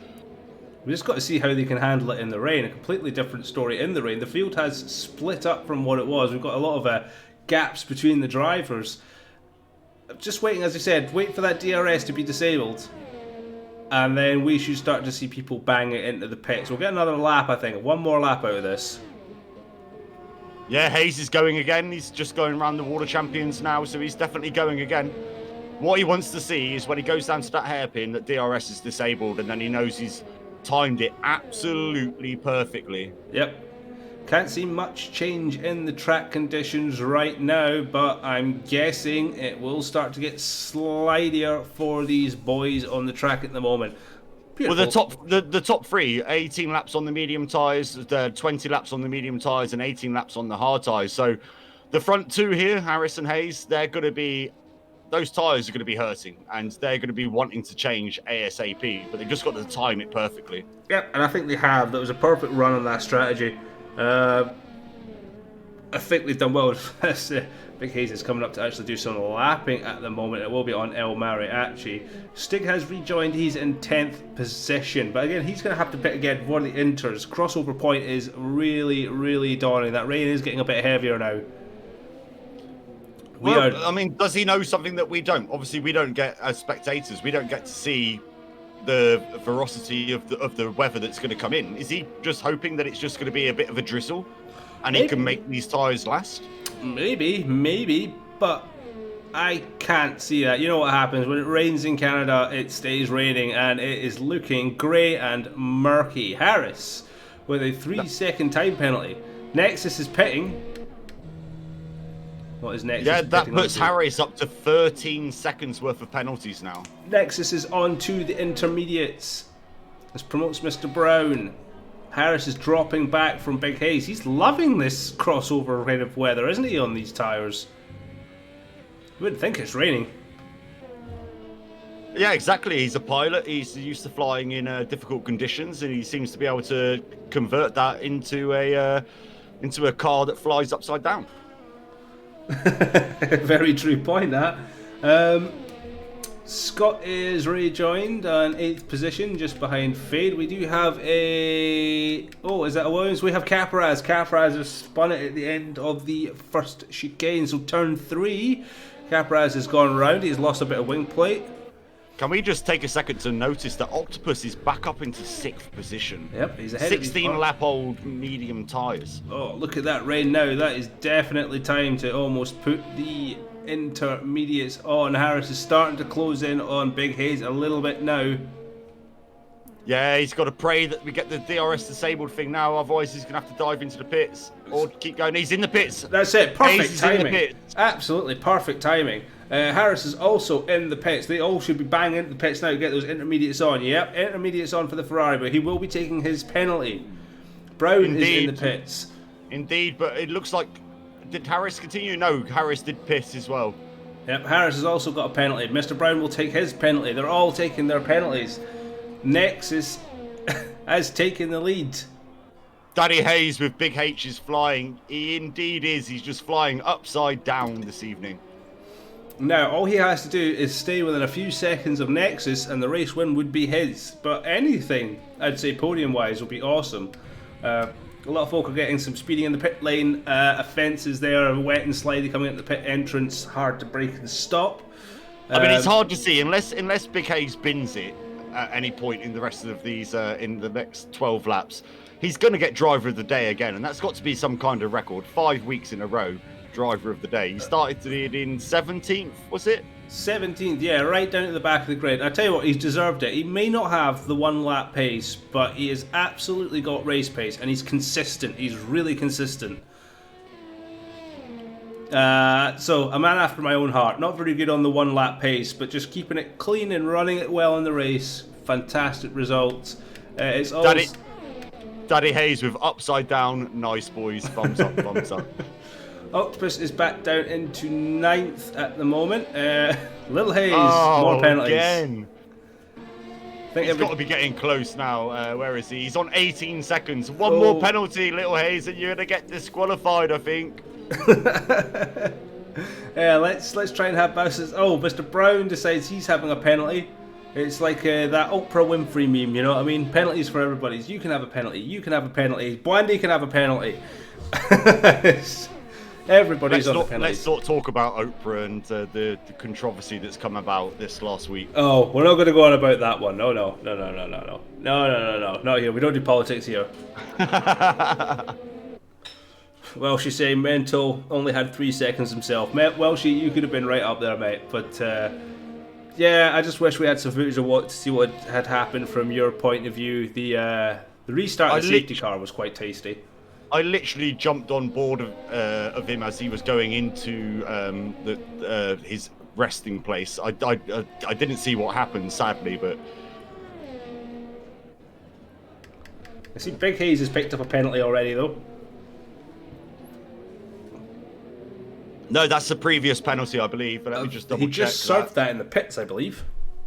We just got to see how they can handle it in the rain. A completely different story in the rain. The field has split up from what it was. We've got a lot of gaps between the drivers. Just waiting, as I said, wait for that DRS to be disabled. And then we should start to see people bang it into the pits. We'll get another lap, I think. One more lap out of this. Yeah, Hayes is going again. He's just going around the Water Champions now, so he's definitely going again. What he wants to see is when he goes down to that hairpin that DRS is disabled, and then he knows he's timed it absolutely perfectly. Yep. Can't see much change in the track conditions right now, but I'm guessing it will start to get slidier for these boys on the track at the moment. Beautiful. Well, the top 3, 18 laps on the medium tyres, 20 laps on the medium tyres, and 18 laps on the hard tyres. So the front 2 here, Harris and Hayes, those tyres are going to be hurting, and they're going to be wanting to change ASAP, but they've just got to time it perfectly. Yep, and I think they have. That was a perfect run on that strategy. I think they've done well with this. Big Hayes is coming up to actually do some lapping at the moment. It will be on El Mariachi. Stig has rejoined. He's in 10th position. But again, he's going to have to pit again before the inters. Crossover point is really, really daunting. That rain is getting a bit heavier now. I mean, does he know something that we don't? Obviously, we don't get, as spectators, we don't get to see the ferocity of the weather that's going to come in. Is he just hoping that it's just going to be a bit of a drizzle, and he can make these tyres last? Maybe, but I can't see that. You know what happens when it rains in Canada? It stays raining, and it is looking grey and murky. Harris with a 3-second time penalty. Nexus is pitting. What is Nexus? Yeah, that puts Harris up to 13 seconds worth of penalties now. Nexus is on to the intermediates. This promotes Mr. Brown. Harris is dropping back from Big Hayes. He's loving this crossover kind of weather, isn't he, on these tyres? You wouldn't think it's raining. Yeah, exactly. He's a pilot. He's used to flying in difficult conditions, and he seems to be able to convert that into a car that flies upside down. Very true point, that. Scott is rejoined on 8th position, just behind Fade. We do have a... Oh, is that a Williams? We have Capraz. Capraz has spun it at the end of the first chicane, so turn 3. Capraz has gone round. He's lost a bit of wing plate. Can we just take a second to notice that Octopus is back up into 6th position? Yep, he's ahead 16 lap old medium tyres. Oh, look at that rain now. That is definitely time to almost put the intermediates on. Harris is starting to close in on Big Hayes a little bit now. Yeah, he's got to pray that we get the DRS disabled thing now, otherwise he's going to have to dive into the pits. Or keep going. He's in the pits. That's it. Perfect Hayes timing. Absolutely perfect timing. Harris is also in the pits. They all should be banging into the pits now to get those intermediates on. Yep, intermediates on for the Ferrari, but he will be taking his penalty. Brown is in the pits. Indeed, but it looks like... Did Harris continue? No, Harris did piss as well. Yep, Harris has also got a penalty. Mr. Brown will take his penalty. They're all taking their penalties. Nexus has taken the lead. Daddy Hayes with Big H is flying. He indeed is. He's just flying upside down this evening. Now, all he has to do is stay within a few seconds of Nexus and the race win would be his. But anything, I'd say podium-wise, would be awesome. A lot of folk are getting some speeding in the pit lane. Offences there, wet and slidey coming into the pit entrance. Hard to break and stop. I mean, it's hard to see unless Big Hayes bins it at any point in the rest of these, in the next 12 laps. He's going to get driver of the day again, and that's got to be some kind of record. 5 weeks in a row, driver of the day. He started it in 17th, was it? 17th, yeah, right down at the back of the grid. I tell you what, he's deserved it. He may not have the 1 lap pace, but he has absolutely got race pace, and he's consistent. He's really consistent. So, a man after my own heart. Not very good on the 1 lap pace, but just keeping it clean and running it well in the race. Fantastic results. It's all... Daddy Hayes with upside down. Nice, boys. Thumbs up, thumbs up. Octopus is back down into 9th at the moment. Little Hayes, more penalties. Again. He's got to be getting close now. Where is he? He's on 18 seconds. One more penalty, Little Hayes, and you're going to get disqualified, I think. Yeah, let's try and have bosses. Oh, Mr. Brown decides he's having a penalty. It's like that Oprah Winfrey meme, you know what I mean? Penalties for everybody. You can have a penalty. You can have a penalty. Blandy can have a penalty. Everybody's on the penalties. Let's not talk about Oprah and the controversy that's come about this last week. Oh, we're not going to go on about that one. No. Not here. We don't do politics here. Well, she's saying Mental only had 3 seconds himself. Well, you could have been right up there, mate. But yeah, I just wish we had some footage to see what had happened from your point of view. The restart of the safety car was quite tasty. I literally jumped on board of him as he was going into his resting place. I didn't see what happened, sadly, but... I see Big Hayes has picked up a penalty already, though. No, that's the previous penalty, I believe. But let me just double check. He just served that in the pits, I believe.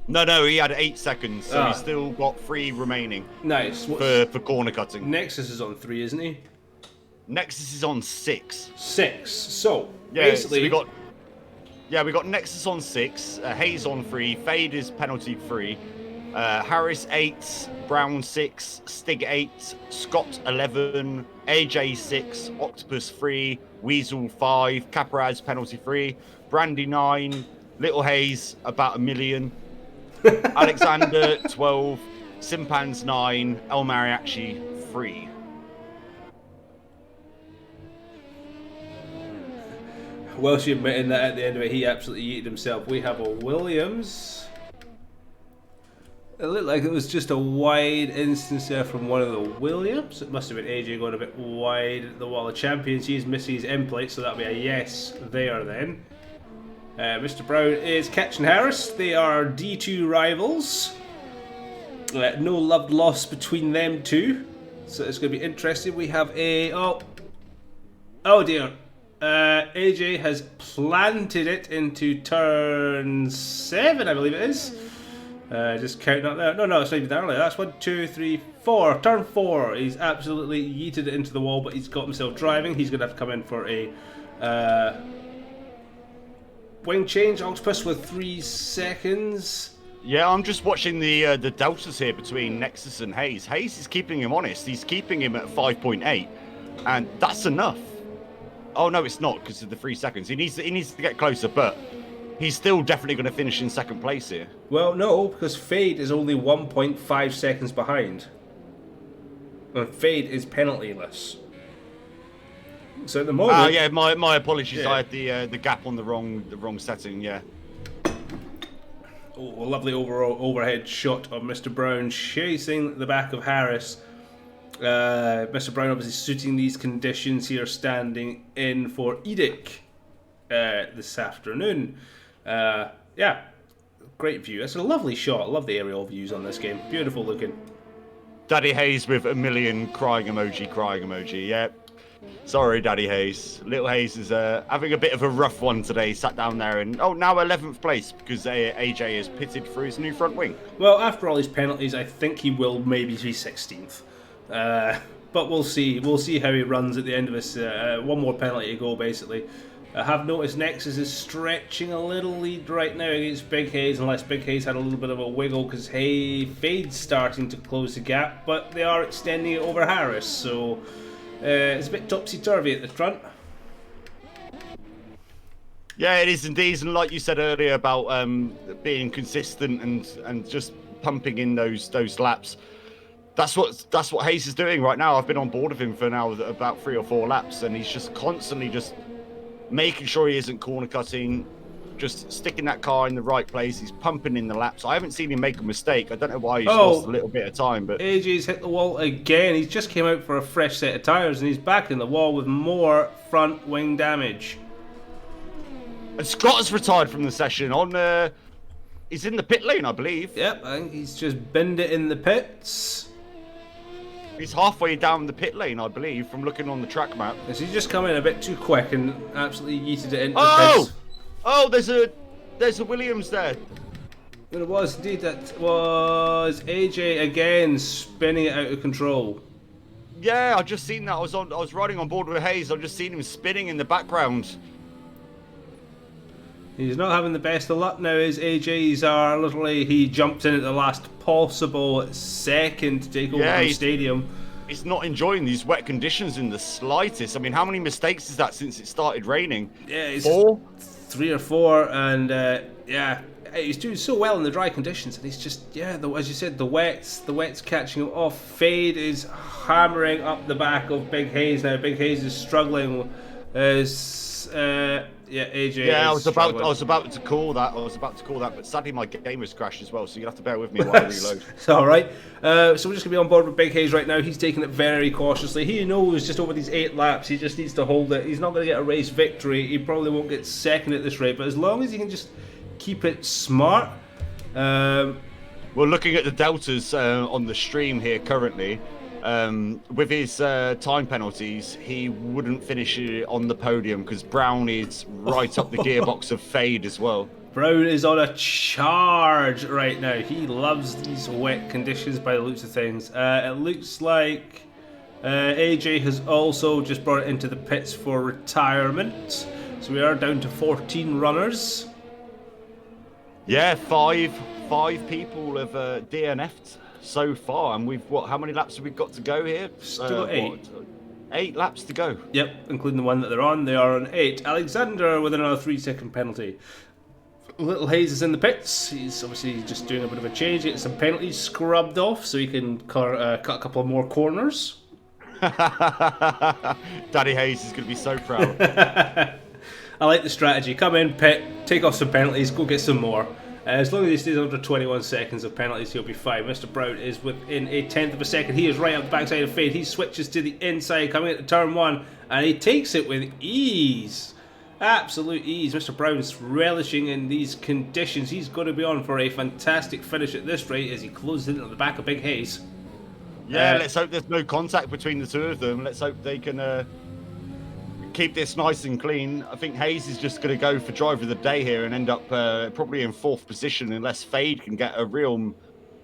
No, he had 8 seconds, so he's still got 3 remaining. Nice. For corner cutting. Nexus is on 3, isn't he? Nexus is on 6. 6. So yeah, basically, so we got Nexus on 6, Hayes on 3, Fade is penalty free, Harris 8, Brown 6, Stig 8, Scott 11, AJ 6, Octopus 3, Weasel 5, Caparaz penalty 3, Brandy 9, Little Hayes about 1 million, Alexander 12, Simpans 9, El Mariachi 3. Welsh admitting that at the end of it, he absolutely yeeted himself. We have a Williams. It looked like it was just a wide instance there from one of the Williams. It must have been AJ going a bit wide at the wall of champions. He's missing his end plate, so that'll be a yes there then. Mr. Brown is catching Harris. They are D2 rivals. No love lost between them two. So it's going to be interesting. We have a... Oh dear. AJ has planted it into turn 7, I believe it is. Just counting up there. No, it's not even down there. That's 1, 2, 3, 4. Turn 4. He's absolutely yeeted it into the wall, but he's got himself driving. He's going to have to come in for a wing change. Octopus with 3 seconds. Yeah, I'm just watching the deltas here between Nexus and Hayes. Hayes is keeping him honest. He's keeping him at 5.8, and that's enough. Oh no, it's not because of the 3 seconds. He needs to get closer, but he's still definitely going to finish in second place here. Well, no, because Fade is only 1.5 seconds behind, and Fade is penaltyless. So at the moment, yeah, my apologies. Yeah. I had the gap on the wrong setting. Yeah. Oh, a lovely overhead shot of Mr. Brown chasing the back of Harris. Mr. Brown obviously suiting these conditions here, standing in for Edic this afternoon. Yeah, great view. That's a lovely shot. I love the aerial views on this game. Beautiful looking. Daddy Hayes with 1 million crying emoji. Yeah. Sorry, Daddy Hayes. Little Hayes is having a bit of a rough one today. Sat down there and now 11th place because AJ is pitted for his new front wing. Well, after all his penalties, I think he will maybe be 16th. But we'll see. We'll see how he runs at the end of this. One more penalty to go, basically. I have noticed Nexus is stretching a little lead right now against Big Hayes, unless Big Hayes had a little bit of a wiggle because Fade's starting to close the gap, but they are extending it over Harris, so it's a bit topsy-turvy at the front. Yeah, it is indeed, and like you said earlier about being consistent and just pumping in those laps. That's what Hayes is doing right now. I've been on board with him for now about 3 or 4 laps, and he's just constantly just making sure he isn't corner cutting, just sticking that car in the right place. He's pumping in the laps. I haven't seen him make a mistake. I don't know why he's lost a little bit of time, but AJ's hit the wall again. He's just came out for a fresh set of tyres, and he's back in the wall with more front wing damage. And Scott has retired from the session on. He's in the pit lane, I believe. Yep, I think he's just binned it in the pits. He's halfway down the pit lane, I believe, from looking on the track map. Yes, he just come in a bit too quick and absolutely yeeted it into the pits. Oh, there's a Williams there. And it was indeed. That was AJ again spinning it out of control. Yeah, I just seen that. I was riding on board with Hayes. I just seen him spinning in the background. He's not having the best of luck now. His AJs are literally. He jumped in at the last possible second to take over the stadium. He's not enjoying these wet conditions in the slightest. I mean, how many mistakes is that since it started raining? Yeah, it's 4, 3 or 4, and yeah, he's doing so well in the dry conditions, and he's just as you said, the wet's catching him off. Fade is hammering up the back of Big Hayes now. Big Hayes is struggling. AJ. Yeah, I was about to call that. But sadly my game has crashed as well, so you'll have to bear with me while I reload. It's all right. So we're just gonna be on board with Big Hayes right now. He's taking it very cautiously. He knows just over these 8 laps, he just needs to hold it. He's not gonna get a race victory. He probably won't get second at this rate, but as long as he can just keep it smart. We're looking at the deltas on the stream here currently. With his time penalties, he wouldn't finish on the podium because Brown is right up the gearbox of Fade as well. Brown is on a charge right now. He loves these wet conditions by the looks of things. It looks like AJ has also just brought it into the pits for retirement. So we are down to 14 runners. Yeah, five 5 people have DNF'd so far, and how many laps have we got to go here? Still 8. 8 laps to go. Yep, including the one that they're on. They are on 8. Alexander with another 3-second penalty. Little Hayes is in the pits. He's obviously just doing a bit of a change, getting some penalties scrubbed off so he can cut a couple of more corners. Daddy Hayes is going to be so proud. I like the strategy. Come in, pit, take off some penalties, go get some more. As long as he stays under 21 seconds of penalties, he'll be fine. Mr. Brown is within a tenth of a second. He is right up the backside of Fade. He switches to the inside, coming into turn 1, and he takes it with ease. Absolute ease. Mr. Brown's relishing in these conditions. He's going to be on for a fantastic finish at this rate as he closes in on the back of Big Hayes. Yeah, let's hope there's no contact between the two of them. Let's hope they can keep this nice and clean. I think Hayes is just going to go for driver of the day here and end up probably in 4th position unless Fade can get a real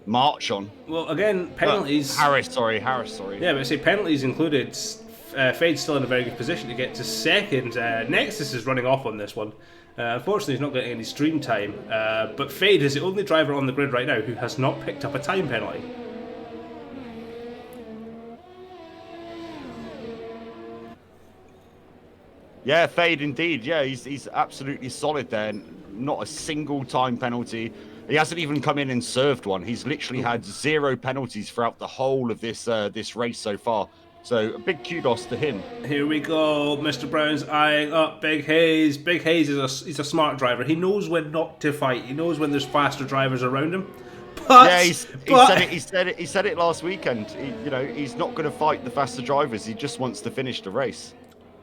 march on. Well, again, penalties. Harris, sorry. Yeah, but I say penalties included. Fade's still in a very good position to get to 2nd. Nexus is running off on this one. Unfortunately, he's not getting any stream time. But Fade is the only driver on the grid right now who has not picked up a time penalty. Yeah, Fade indeed. Yeah, he's absolutely solid there. Not a single time penalty. He hasn't even come in and served one. He's literally had 0 penalties throughout the whole of this this race so far. So a big kudos to him. Here we go. Mr. Brown's eyeing up Big Hayes. Big Hayes he's a smart driver. He knows when not to fight. He knows when there's faster drivers around him. But, yeah, he said it last weekend. He's not going to fight the faster drivers. He just wants to finish the race.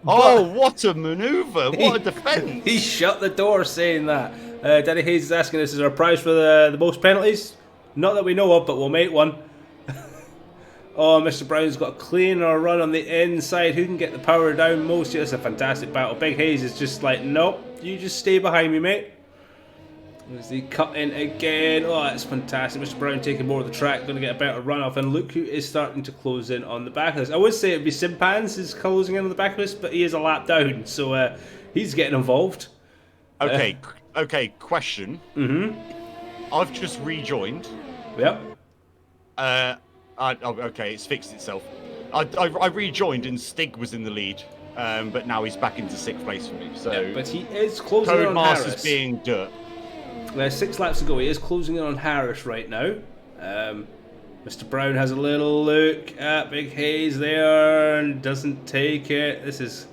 Oh, what a maneuver! What a defence! He shut the door saying that. Danny Hayes is asking us, is there a prize for the most penalties? Not that we know of, but we'll make one. Oh, Mr. Brown's got a cleaner run on the inside. Who can get the power down most? It's a fantastic battle. Big Hayes is just like, nope, you just stay behind me, mate. As he cut in again. Oh, that's fantastic. Mr. Brown taking more of the track, going to get a better run off. And look who is starting to close in on the back of this. I would say it would be Simpans is closing in on the back of this, but he is a lap down, so he's getting involved. Okay, question. I've just rejoined. Yep. Okay, it's fixed itself. I rejoined and Stig was in the lead, but now he's back into 6th place for me. So, yeah, but he is closing in on Harris. Codemaster's being dirt. 6 laps to go. He is closing in on Harris right now. Mr. Brown has a little look at Big Hayes there and doesn't take it. It's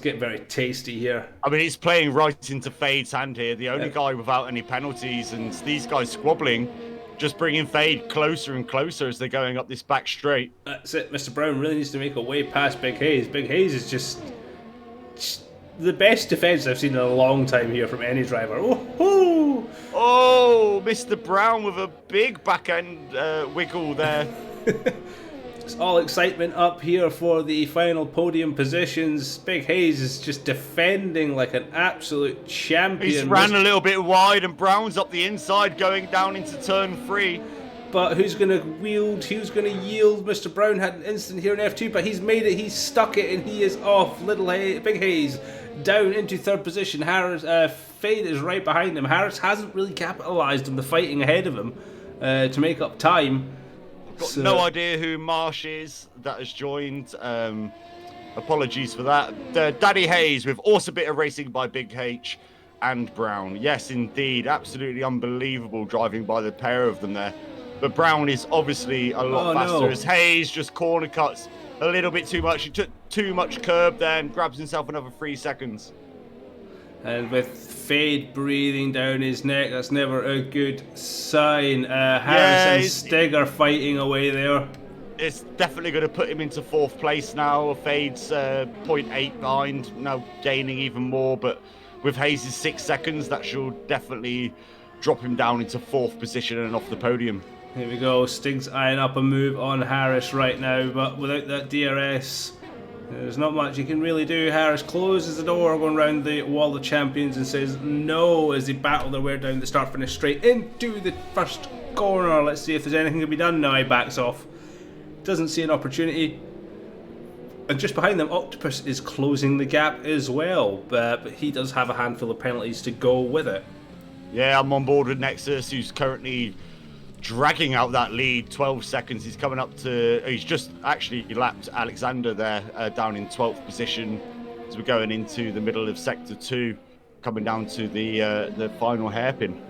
getting very tasty here. I mean, he's playing right into Fade's hand here. The only guy without any penalties, and these guys squabbling, just bringing Fade closer and closer as they're going up this back straight. That's it. Mr. Brown really needs to make a way past Big Hayes. Big Hayes is just the best defence I've seen in a long time here from any driver. Oh, Mr. Brown with a big back end wiggle there. It's all excitement up here for the final podium positions. Big Hayes is just defending like an absolute champion. He's ran a little bit wide and Brown's up the inside going down into turn 3. But who's going to wield? Who's going to yield? Mr. Brown had an instant here in F2, but he's made it. He's stuck it, and he is off. Big Hayes down into 3rd position. Harris, Fade is right behind him. Harris hasn't really capitalised on the fighting ahead of him to make up time. Got no idea who Marsh is that has joined. Apologies for that. Daddy Hayes with also a bit of racing by Big H and Brown. Yes, indeed. Absolutely unbelievable driving by the pair of them there. But Brown is obviously a lot faster as Hayes just corner cuts a little bit too much. He took too much curb there and grabs himself another 3 seconds. And with Fade breathing down his neck, that's never a good sign. Harris and Stig are fighting away there. It's definitely going to put him into 4th place now. Fade's 0.8 behind, now gaining even more. But with Hayes' 6 seconds, that should definitely drop him down into 4th position and off the podium. Here we go. Stig's eyeing up a move on Harris right now, but without that DRS, there's not much he can really do. Harris closes the door going around the wall of champions and says no as they battle their way down the start-finish straight into the first corner. Let's see if there's anything to be done now. He backs off. Doesn't see an opportunity. And just behind them, Octopus is closing the gap as well, but he does have a handful of penalties to go with it. Yeah, I'm on board with Nexus, who's currently dragging out that lead. 12 seconds. He's coming up to. He's just actually lapped Alexander there, down in 12th position as we're going into the middle of Sector 2, coming down to the final hairpin.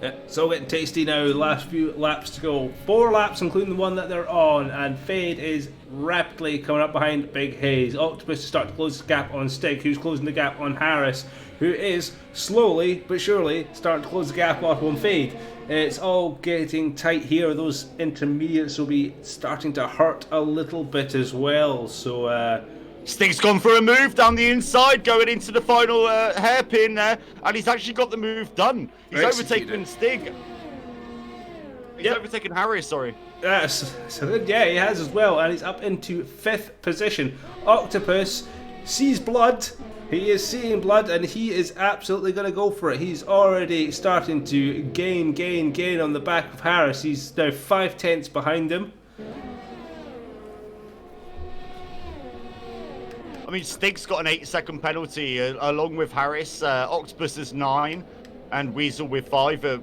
Yeah, it's all getting tasty now. The last few laps to go. 4 laps, including the one that they're on, and Fade is rapidly coming up behind Big Haze. Octopus is starting to close the gap on Stig, who's closing the gap on Harris, who is slowly but surely starting to close the gap off on Fade. It's all getting tight here. Those intermediates will be starting to hurt a little bit as well. So Stig's gone for a move down the inside, going into the final hairpin there, and he's actually got the move done. He's overtaken Stig. He's overtaken Harris, sorry. Yes, so yeah, he has as well, and he's up into 5th position. Octopus sees blood. He is seeing blood, and he is absolutely going to go for it. He's already starting to gain on the back of Harris. He's now 5/10 behind him. I mean, Stig's got an 8-second penalty along with Harris. Octopus is 9, and Weasel with 5.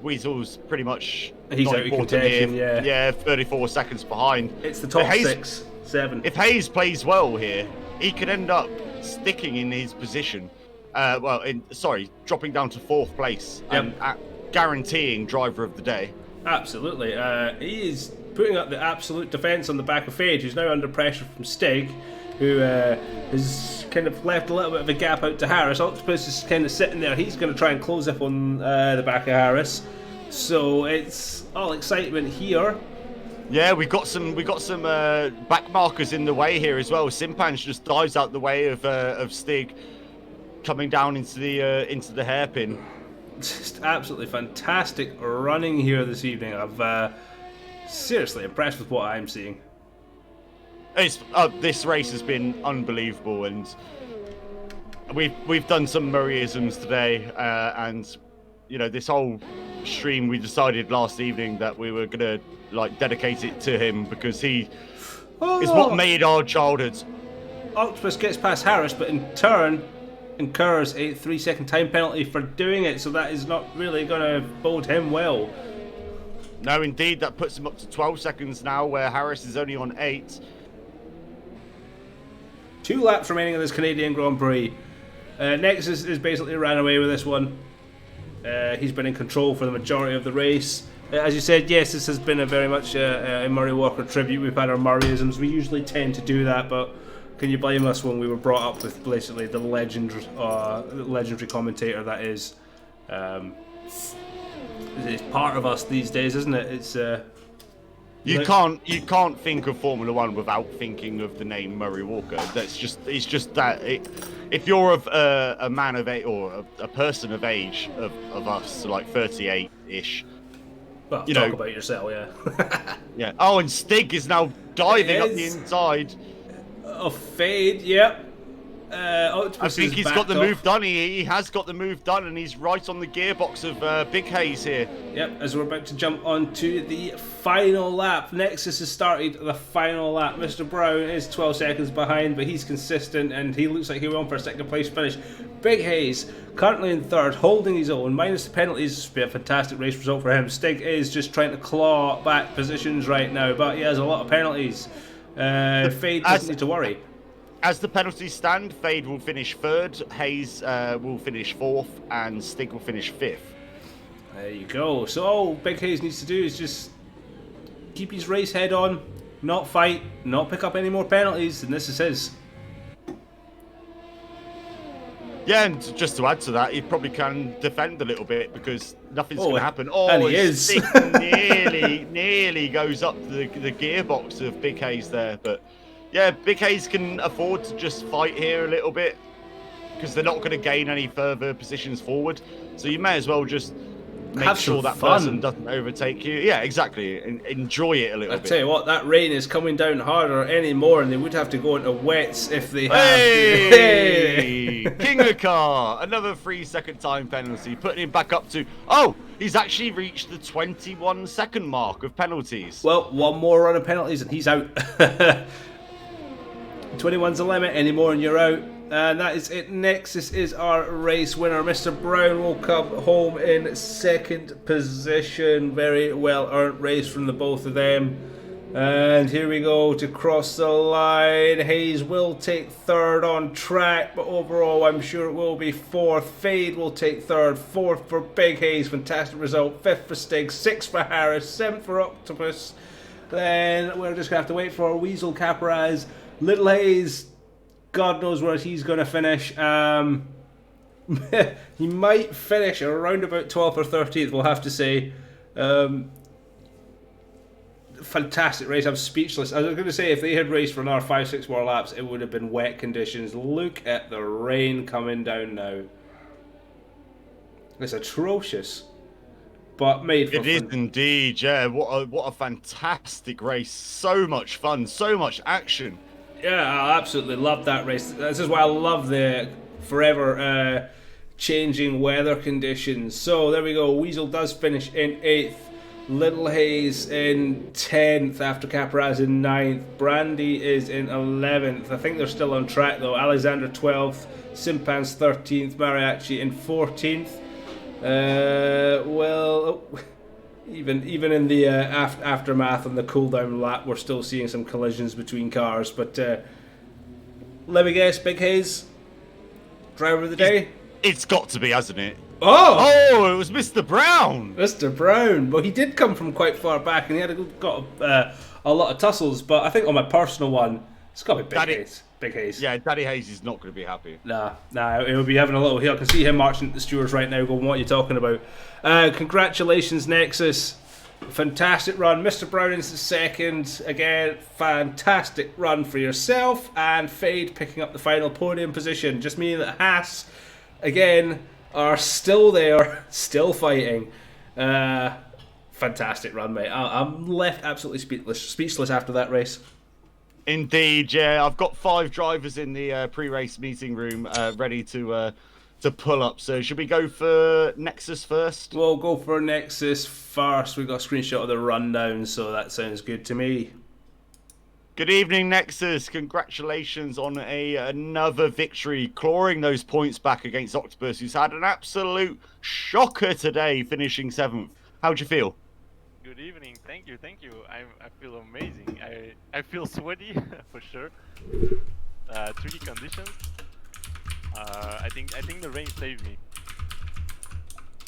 Weasel's pretty much He's not out of important contention, here. yeah. 34 seconds behind. It's the top Hayes, 6, 7. If Hayes plays well here, he could end up sticking in his position. Dropping down to 4th place and guaranteeing driver of the day. Absolutely. He is putting up the absolute defence on the back of Fade, who's now under pressure from Stig, who has kind of left a little bit of a gap out to Harris. Octopus is kind of sitting there. He's going to try and close up on the back of Harris. So it's all excitement here. Yeah, we got some back markers in the way here as well. Simpans just dives out the way of Stig coming down into the hairpin. Just absolutely fantastic running here this evening. I've seriously impressed with what I'm seeing. This race has been unbelievable, and we've done some Murrayisms today, and this whole stream, we decided last evening that we were gonna dedicate it to him because he is what made our childhoods. Octopus gets past Harris, but in turn incurs a 3-second time penalty for doing it, so that is not really going to bode him well. No, indeed, that puts him up to 12 seconds now, where Harris is only on 8. 2 laps remaining in this Canadian Grand Prix. Nexus is basically ran away with this one. He's been in control for the majority of the race. As you said, yes, this has been a very much a Murray Walker tribute. We've had our Murrayisms. We usually tend to do that, but can you blame us when we were brought up with basically the legendary commentator that is? It's part of us these days, isn't it? It's you can't think of Formula One without thinking of the name Murray Walker. It's just that if you're a man of age or a person of age of us, like 38-ish. Well, talk about yourself, yeah. Yeah. Oh, and Stig is now diving up the inside. Of Fade, yep. I think he's got the move done. He has got the move done, and he's right on the gearbox of Big Haze here. Yep, as we're about to jump onto the final lap. Nexus has started the final lap. Mr. Brown is 12 seconds behind, but he's consistent, and he looks like he'll be on for a second place finish. Big Haze, currently in 3rd, holding his own, minus the penalties. This will be a fantastic race result for him. Stig is just trying to claw back positions right now, but he has a lot of penalties. Fade doesn't need to worry. As the penalties stand, Fade will finish 3rd, Hayes will finish 4th, and Stig will finish 5th. There you go. So all Big Haze needs to do is just keep his race head on, not fight, not pick up any more penalties, and this is his. Yeah, and just to add to that, he probably can defend a little bit because nothing's going to happen. Oh, and he is. Stig nearly goes up to the gearbox of Big Haze there, but yeah, Big Haze can afford to just fight here a little bit because they're not going to gain any further positions forward. So you may as well just make sure that person doesn't overtake you. Yeah, exactly. Enjoy it a little bit. I tell you what, that rain is coming down harder anymore, and they would have to go into wets if they have. Hey! King of Car, another 3-second time penalty, putting him back up to. Oh, he's actually reached the 21-second mark of penalties. Well, one more run of penalties, and he's out. 21's the limit. Any more, and you're out. And that is it. Nexus is our race winner. Mr. Brown will come home in second position. Very well earned race from the both of them. And here we go to cross the line. Hayes will take third on track, but overall I'm sure it will be fourth. Fade will take third. Fourth for Big Hayes. Fantastic result. Fifth for Stig. Sixth for Harris. Seventh for Octopus. Then we're just going to have to wait for Weasel, Caparaz, Little Hayes. God knows where he's going to finish. He might finish around about 12th or 13th, we'll have to say. Fantastic race. I'm speechless. I was going to say, if they had raced for another 5-6 more laps, it would have been wet conditions. Look at the rain coming down now. It's atrocious. But made for It is indeed, yeah. What a fantastic race. So much fun, so much action. Yeah, I absolutely love that race. This is why I love the forever changing weather conditions. So there we go. Weasel does finish in 8th. Little Hayes in 10th after Caparaz in 9th. Brandy is in 11th. I think they're still on track though. Alexander 12th. Simpan's 13th. Mariachi in 14th. Even in the aftermath and the cooldown lap, we're still seeing some collisions between cars. But let me guess, Big Hayes, driver of the day? It's got to be, hasn't it? Oh, it was Mr. Brown. Mr. Brown. Well, he did come from quite far back, and he had got a lot of tussles. But I think on my personal one, it's got to be Big Hayes. Big Hayes. Yeah, Daddy Hayes is not going to be happy. Nah, he'll be having a little hill. I can see him marching at the stewards right now going, what are you talking about? Congratulations, Nexus. Fantastic run. Mr. Brown is the second. Again, fantastic run for yourself. And Fade picking up the final podium position. Just meaning that Haas, again, are still there, still fighting. Fantastic run, mate. I'm left absolutely speechless after that race. Indeed, yeah. I've got 5 drivers in the pre-race meeting room ready to pull up. So should we go for Nexus first? We'll go for Nexus first. We've got a screenshot of the rundown, so that sounds good to me. Good evening, Nexus. Congratulations on another victory, clawing those points back against Octopus, who's had an absolute shocker today, finishing 7th. How'd you feel? Good evening. Thank you. I feel amazing. I feel sweaty for sure. Tricky conditions. I think the rain saved me.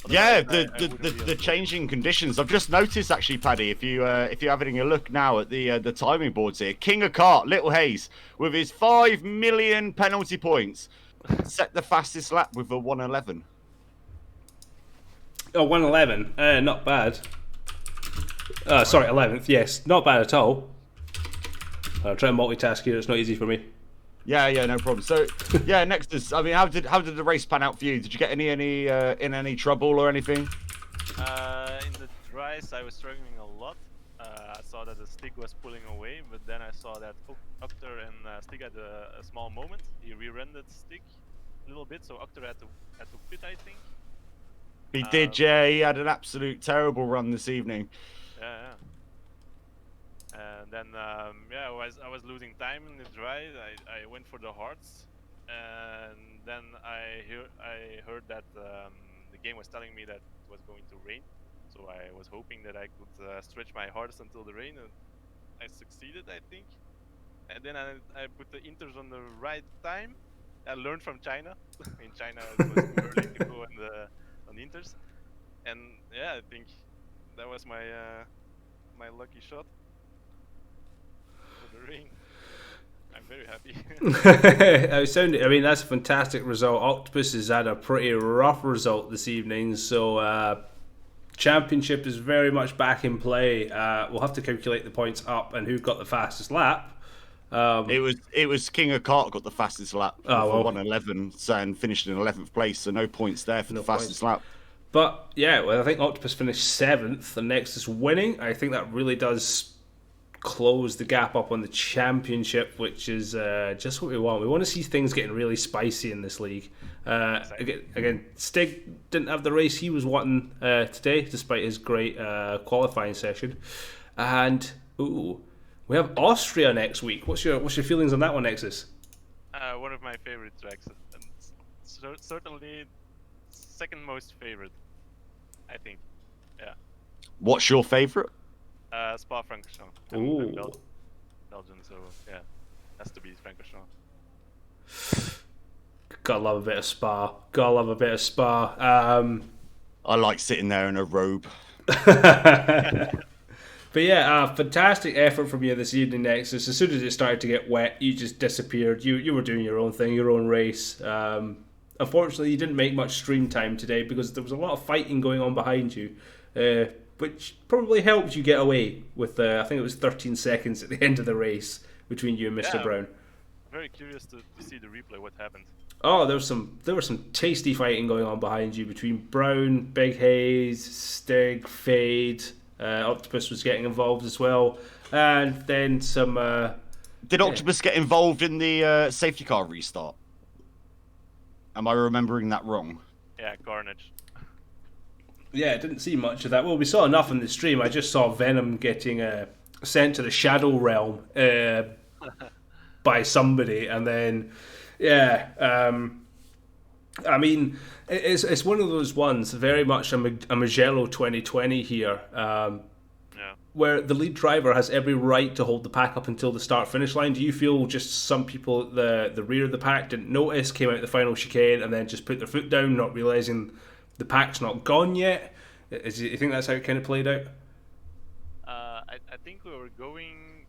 Yeah, the changing conditions. I've just noticed actually, Paddy, if you're having a look now at the timing boards here, King of Kart, Little Hayes, with his 5 million penalty points, set the fastest lap with a 1:11. Oh, 1:11. Not bad. Sorry, 11th. Yes, not bad at all. I'll try and multitask here. It's not easy for me. Yeah, no problem. So, yeah, Nexus. I mean, how did the race pan out for you? Did you get in any trouble or anything? In the dries, I was struggling a lot. I saw that the stick was pulling away, but then I saw that Octor and Stick had a small moment. He rear-ended Stick a little bit, so Octor had to pit, I think. He did, yeah. He had an absolute terrible run this evening. Yeah. And then, I was losing time in the dry. I went for the hards, and then I heard that the game was telling me that it was going to rain. So I was hoping that I could stretch my hardest until the rain, and I succeeded, I think. And then I put the inters on the right time. I learned from China. In China, it was too early to go on the inters. And yeah, I think that was my my lucky shot for the rain. I'm very happy. I mean, that's a fantastic result. Octopus has had a pretty rough result this evening, so championship is very much back in play. We'll have to calculate the points up and who got the fastest lap. It was King of Kart got the fastest lap for 1:11 and finished in 11th place, so no points there for the fastest lap. But yeah, well, I think Octopus finished 7th, and Nexus winning. I think that really does close the gap up on the championship, which is just what we want. We want to see things getting really spicy in this league. Again, Stig didn't have the race he was wanting today, despite his great qualifying session. And we have Austria next week. What's your feelings on that one, Nexus? One of my favorite tracks, and certainly second most favorite, I think. Yeah. What's your favourite? Spa-Francorchamps. Ooh. Belgium, so yeah, has to be Francorchamps. Gotta love a bit of Spa. Gotta love a bit of Spa. I like sitting there in a robe. But yeah, fantastic effort from you this evening, Nexus. As soon as it started to get wet, you just disappeared. You were doing your own thing, your own race. Unfortunately, you didn't make much stream time today because there was a lot of fighting going on behind you, which probably helped you get away with, I think it was 13 seconds at the end of the race between you and Mr. Brown. Very curious to see the replay, what happened. Oh, there was some tasty fighting going on behind you between Brown, Big Hayes, Stig, Fade. Octopus was getting involved as well, and then some. Did Octopus get involved in the safety car restart? Am I remembering that wrong? Yeah, carnage. Yeah, didn't see much of that. Well, we saw enough in the stream. I just saw Venom getting sent to the Shadow Realm by somebody, and then I mean, it's one of those ones, very much a Mugello 2020 here, where the lead driver has every right to hold the pack up until the start-finish line. Do you feel just some people at the rear of the pack didn't notice, came out the final chicane, and then just put their foot down, not realising the pack's not gone yet? You think that's how it kind of played out? I think we were going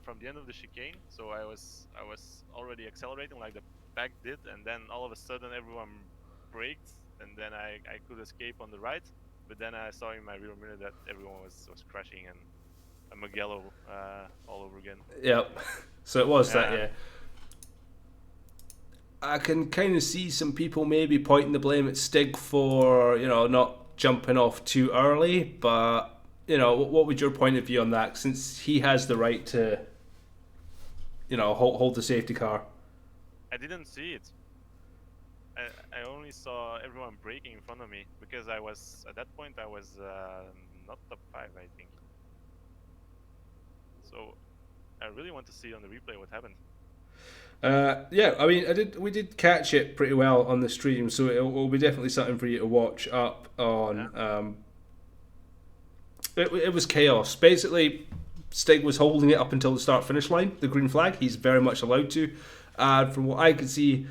from the end of the chicane, so I was already accelerating like the pack did, and then all of a sudden everyone braked, and then I could escape on the right, but then I saw in my rear mirror that everyone was crashing, and a Mugello all over again. Yep. So it was that, yeah. I can kind of see some people maybe pointing the blame at Stig for, not jumping off too early, but, what would your point of view on that, since he has the right to, hold the safety car? I didn't see it. I only saw everyone braking in front of me, because at that point I was not top 5, I think. So I really want to see on the replay what happened. Yeah, I mean, we did catch it pretty well on the stream, so it will be definitely something for you to watch up on. Yeah. It was chaos. Basically, Stig was holding it up until the start-finish line, the green flag. He's very much allowed to. From what I could see,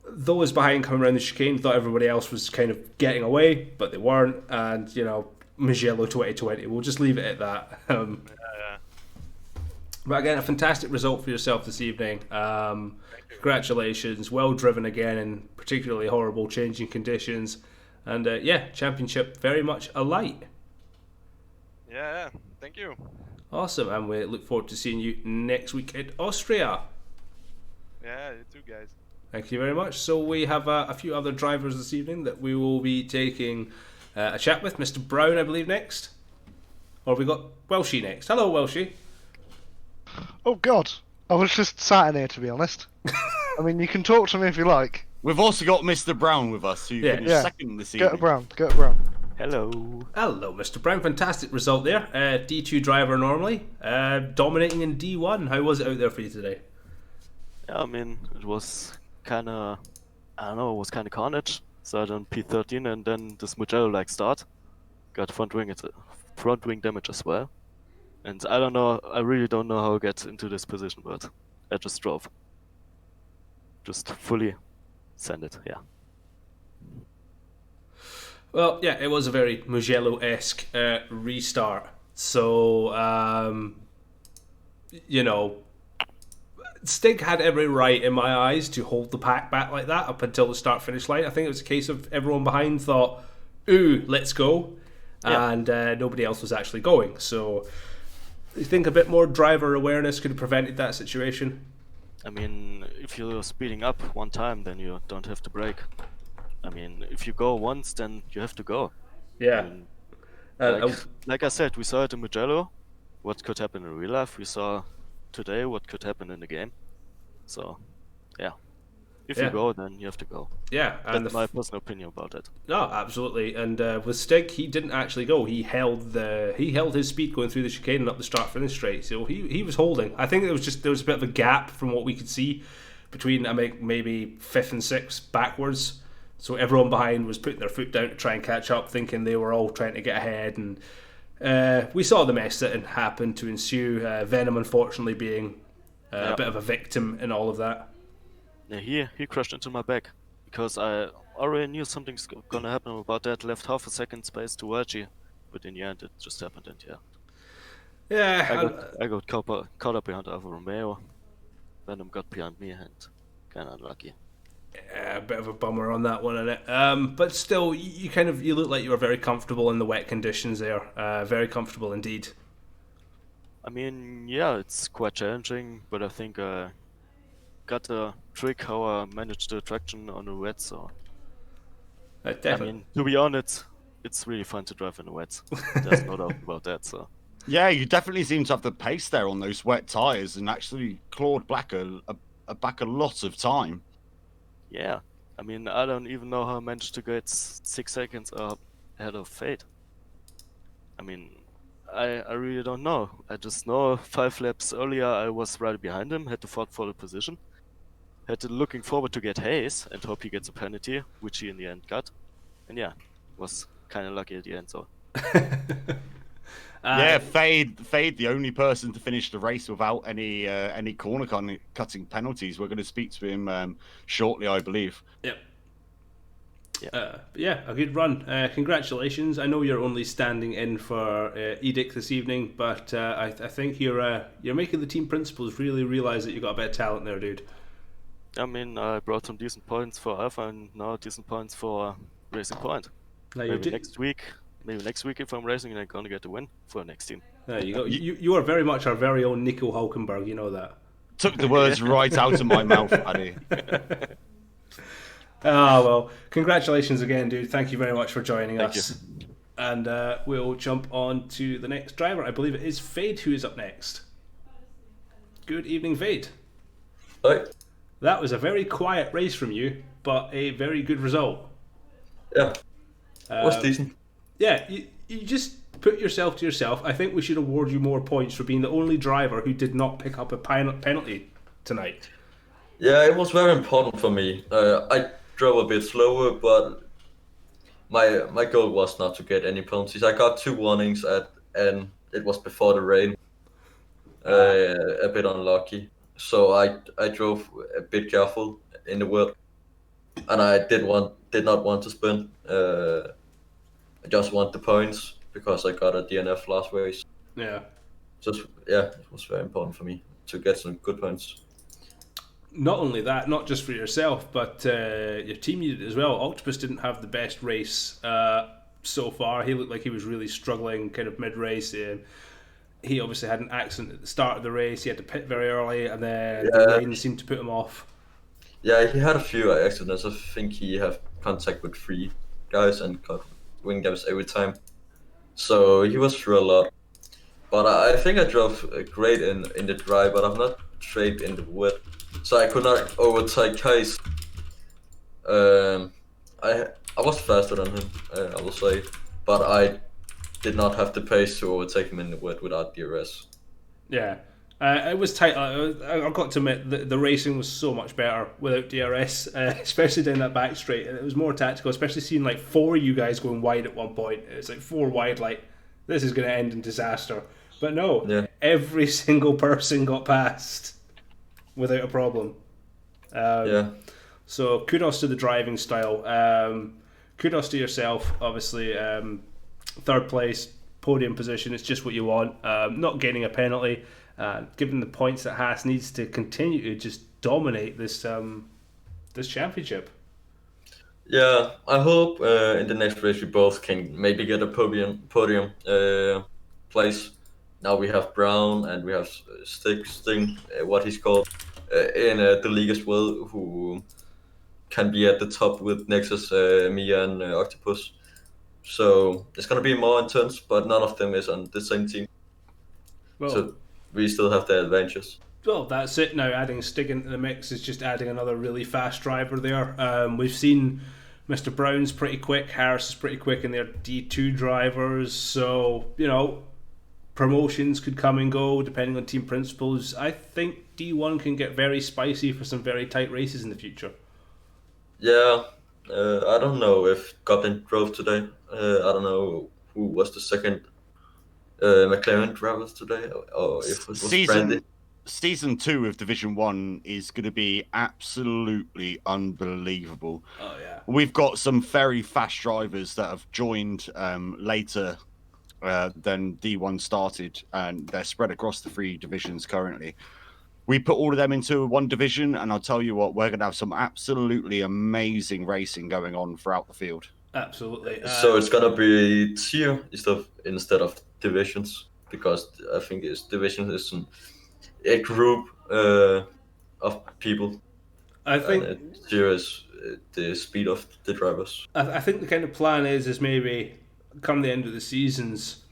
those behind coming around the chicane thought everybody else was kind of getting away, but they weren't. And, Mugello 2020. We'll just leave it at that. But again, a fantastic result for yourself this evening. Congratulations. Well driven again in particularly horrible changing conditions. And championship very much alight. Yeah, thank you. Awesome. And we look forward to seeing you next week in Austria. Yeah, you too, guys. Thank you very much. So we have a few other drivers this evening that we will be taking a chat with. Mr. Brown, I believe, next. Or have we got Welshie next? Hello, Welshie. Oh, God. I was just sat in here, to be honest. I mean, you can talk to me if you like. We've also got Mr. Brown with us, who finished second this evening. Get a Brown. Get a Brown. Hello. Hello, Mr. Brown. Fantastic result there. D2 driver normally. Dominating in D1. How was it out there for you today? Yeah, I mean, it was kind of, it was kind of carnage. Started on P13 and then this Mugello-like start. Got front wing damage as well. And I really don't know how I get into this position, but I just drove. Just fully send it, yeah. Well, yeah, it was a very Mugello-esque restart. So, Stig had every right, in my eyes, to hold the pack back like that up until the start-finish line. I think it was a case of everyone behind thought, ooh, let's go. Yeah. And nobody else was actually going. So, you think a bit more driver awareness could have prevented that situation? I mean, if you're speeding up one time, then you don't have to brake. I mean, if you go once, then you have to go. Yeah. I mean, like I said, we saw it in Mugello, what could happen in real life. We saw today what could happen in the game. So, yeah. If you go, then you have to go. Yeah. And that's my personal opinion about it. No, absolutely. And with Stig, he didn't actually go. He held his speed going through the chicane and up the start finish straight. So he was holding. I think there was a bit of a gap from what we could see between maybe 5th and 6th backwards. So everyone behind was putting their foot down to try and catch up, thinking they were all trying to get ahead. And we saw the mess that happened to ensue. Venom, unfortunately, being a bit of a victim in all of that. Yeah, he crashed into my back because I already knew something's gonna happen about that. Left half a second space to Archie, but in the end it just happened. And I got caught up behind Alfa Romeo. Venom got behind me and kind of unlucky. Yeah, a bit of a bummer on that one, innit? But still, you look like you were very comfortable in the wet conditions there. Very comfortable indeed. I mean, yeah, it's quite challenging, but I think I got a trick how I managed the traction on the wet. So I mean, to be honest, it's really fun to drive in the wet. There's no doubt about that. So. Yeah, you definitely seem to have the pace there on those wet tyres and actually clawed back a lot of time. Yeah, I mean, I don't even know how I managed to get 6 seconds ahead of Fate. I mean, I really don't know. I just know 5 laps earlier I was right behind him, had to fight for the position. Had to looking forward to get Hayes and hope he gets a penalty, which he in the end got. And yeah, was kind of lucky at the end, so. Yeah, Fade, the only person to finish the race without any corner cutting penalties. We're going to speak to him shortly, I believe. Yep. Yeah, a good run. Congratulations. I know you're only standing in for Edic this evening, but I think you're making the team principals really realise that you've got a bit of talent there, dude. I mean, I brought some decent points for Alpha and now decent points for Racing Point. Maybe next week if I'm racing, I'm going to get the win for the next team. There you go. You are very much our very own Nico Hulkenberg, you know that. Took the words right out of my mouth, Paddy. Well, congratulations again, dude. Thank you very much for joining us. And we'll jump on to the next driver. I believe it is Fade who is up next. Good evening, Fade. Hi. That was a very quiet race from you, but a very good result. Yeah. Was decent. Yeah, you just put yourself to yourself. I think we should award you more points for being the only driver who did not pick up a penalty tonight. Yeah, it was very important for me. I drove a bit slower, but my goal was not to get any penalties. I got 2 warnings and it was before the rain. A bit unlucky. So I drove a bit careful in the wet, and I did not want to spin. I just want the points because I got a DNF last race. Yeah. It was very important for me to get some good points. Not only that, not just for yourself, but your team needed it as well. Octopus didn't have the best race so far. He looked like he was really struggling kind of mid-race. He obviously had an accident at the start of the race. He had to pit very early, and then the rain seemed to put him off. Yeah, he had a few accidents. I think he had contact with 3 guys and got wing gaps every time. So he was through a lot. But I think I drove great in the dry, but I'm not straight in the wet. So I could not overtake Kais. I was faster than him, I will say. But I did not have the pace to overtake him in the wet without DRS. Yeah. It was tight. I've got to admit, the racing was so much better without DRS, especially down that back straight. And it was more tactical, especially seeing like 4 of you guys going wide at one point. It's like 4 wide, like, this is going to end in disaster. But no, every single person got past without a problem. So kudos to the driving style. Kudos to yourself, obviously. 3rd place, podium position, it's just what you want. Not getting a penalty. Given the points that Haas needs to continue to just dominate this championship. Yeah, I hope in the next race we both can maybe get a podium place. Now we have Brown and we have Sting, what he's called, in the league as well, who can be at the top with Nexus, Mia and Octopus. So it's going to be more intense, but none of them is on the same team. Well, so we still have the advantages. Well, that's it now. Adding Stig into the mix is just adding another really fast driver there. We've seen Mr. Brown's pretty quick, Harris is pretty quick, and they're D2 drivers. So, promotions could come and go depending on team principles. I think D1 can get very spicy for some very tight races in the future. Yeah, I don't know if Goblin drove today. I don't know who was the second McLaren driver today, or if it was Brandy. Season 2 of Division 1 is going to be absolutely unbelievable. Oh, yeah. We've got some very fast drivers that have joined later than D1 started, and they're spread across the 3 divisions currently. We put all of them into one division, and I'll tell you what, we're going to have some absolutely amazing racing going on throughout the field. Absolutely. So it's going to be tier instead of divisions, because I think division is a group of people. I think tier is the speed of the drivers. I think the kind of plan is maybe come the end of the seasons,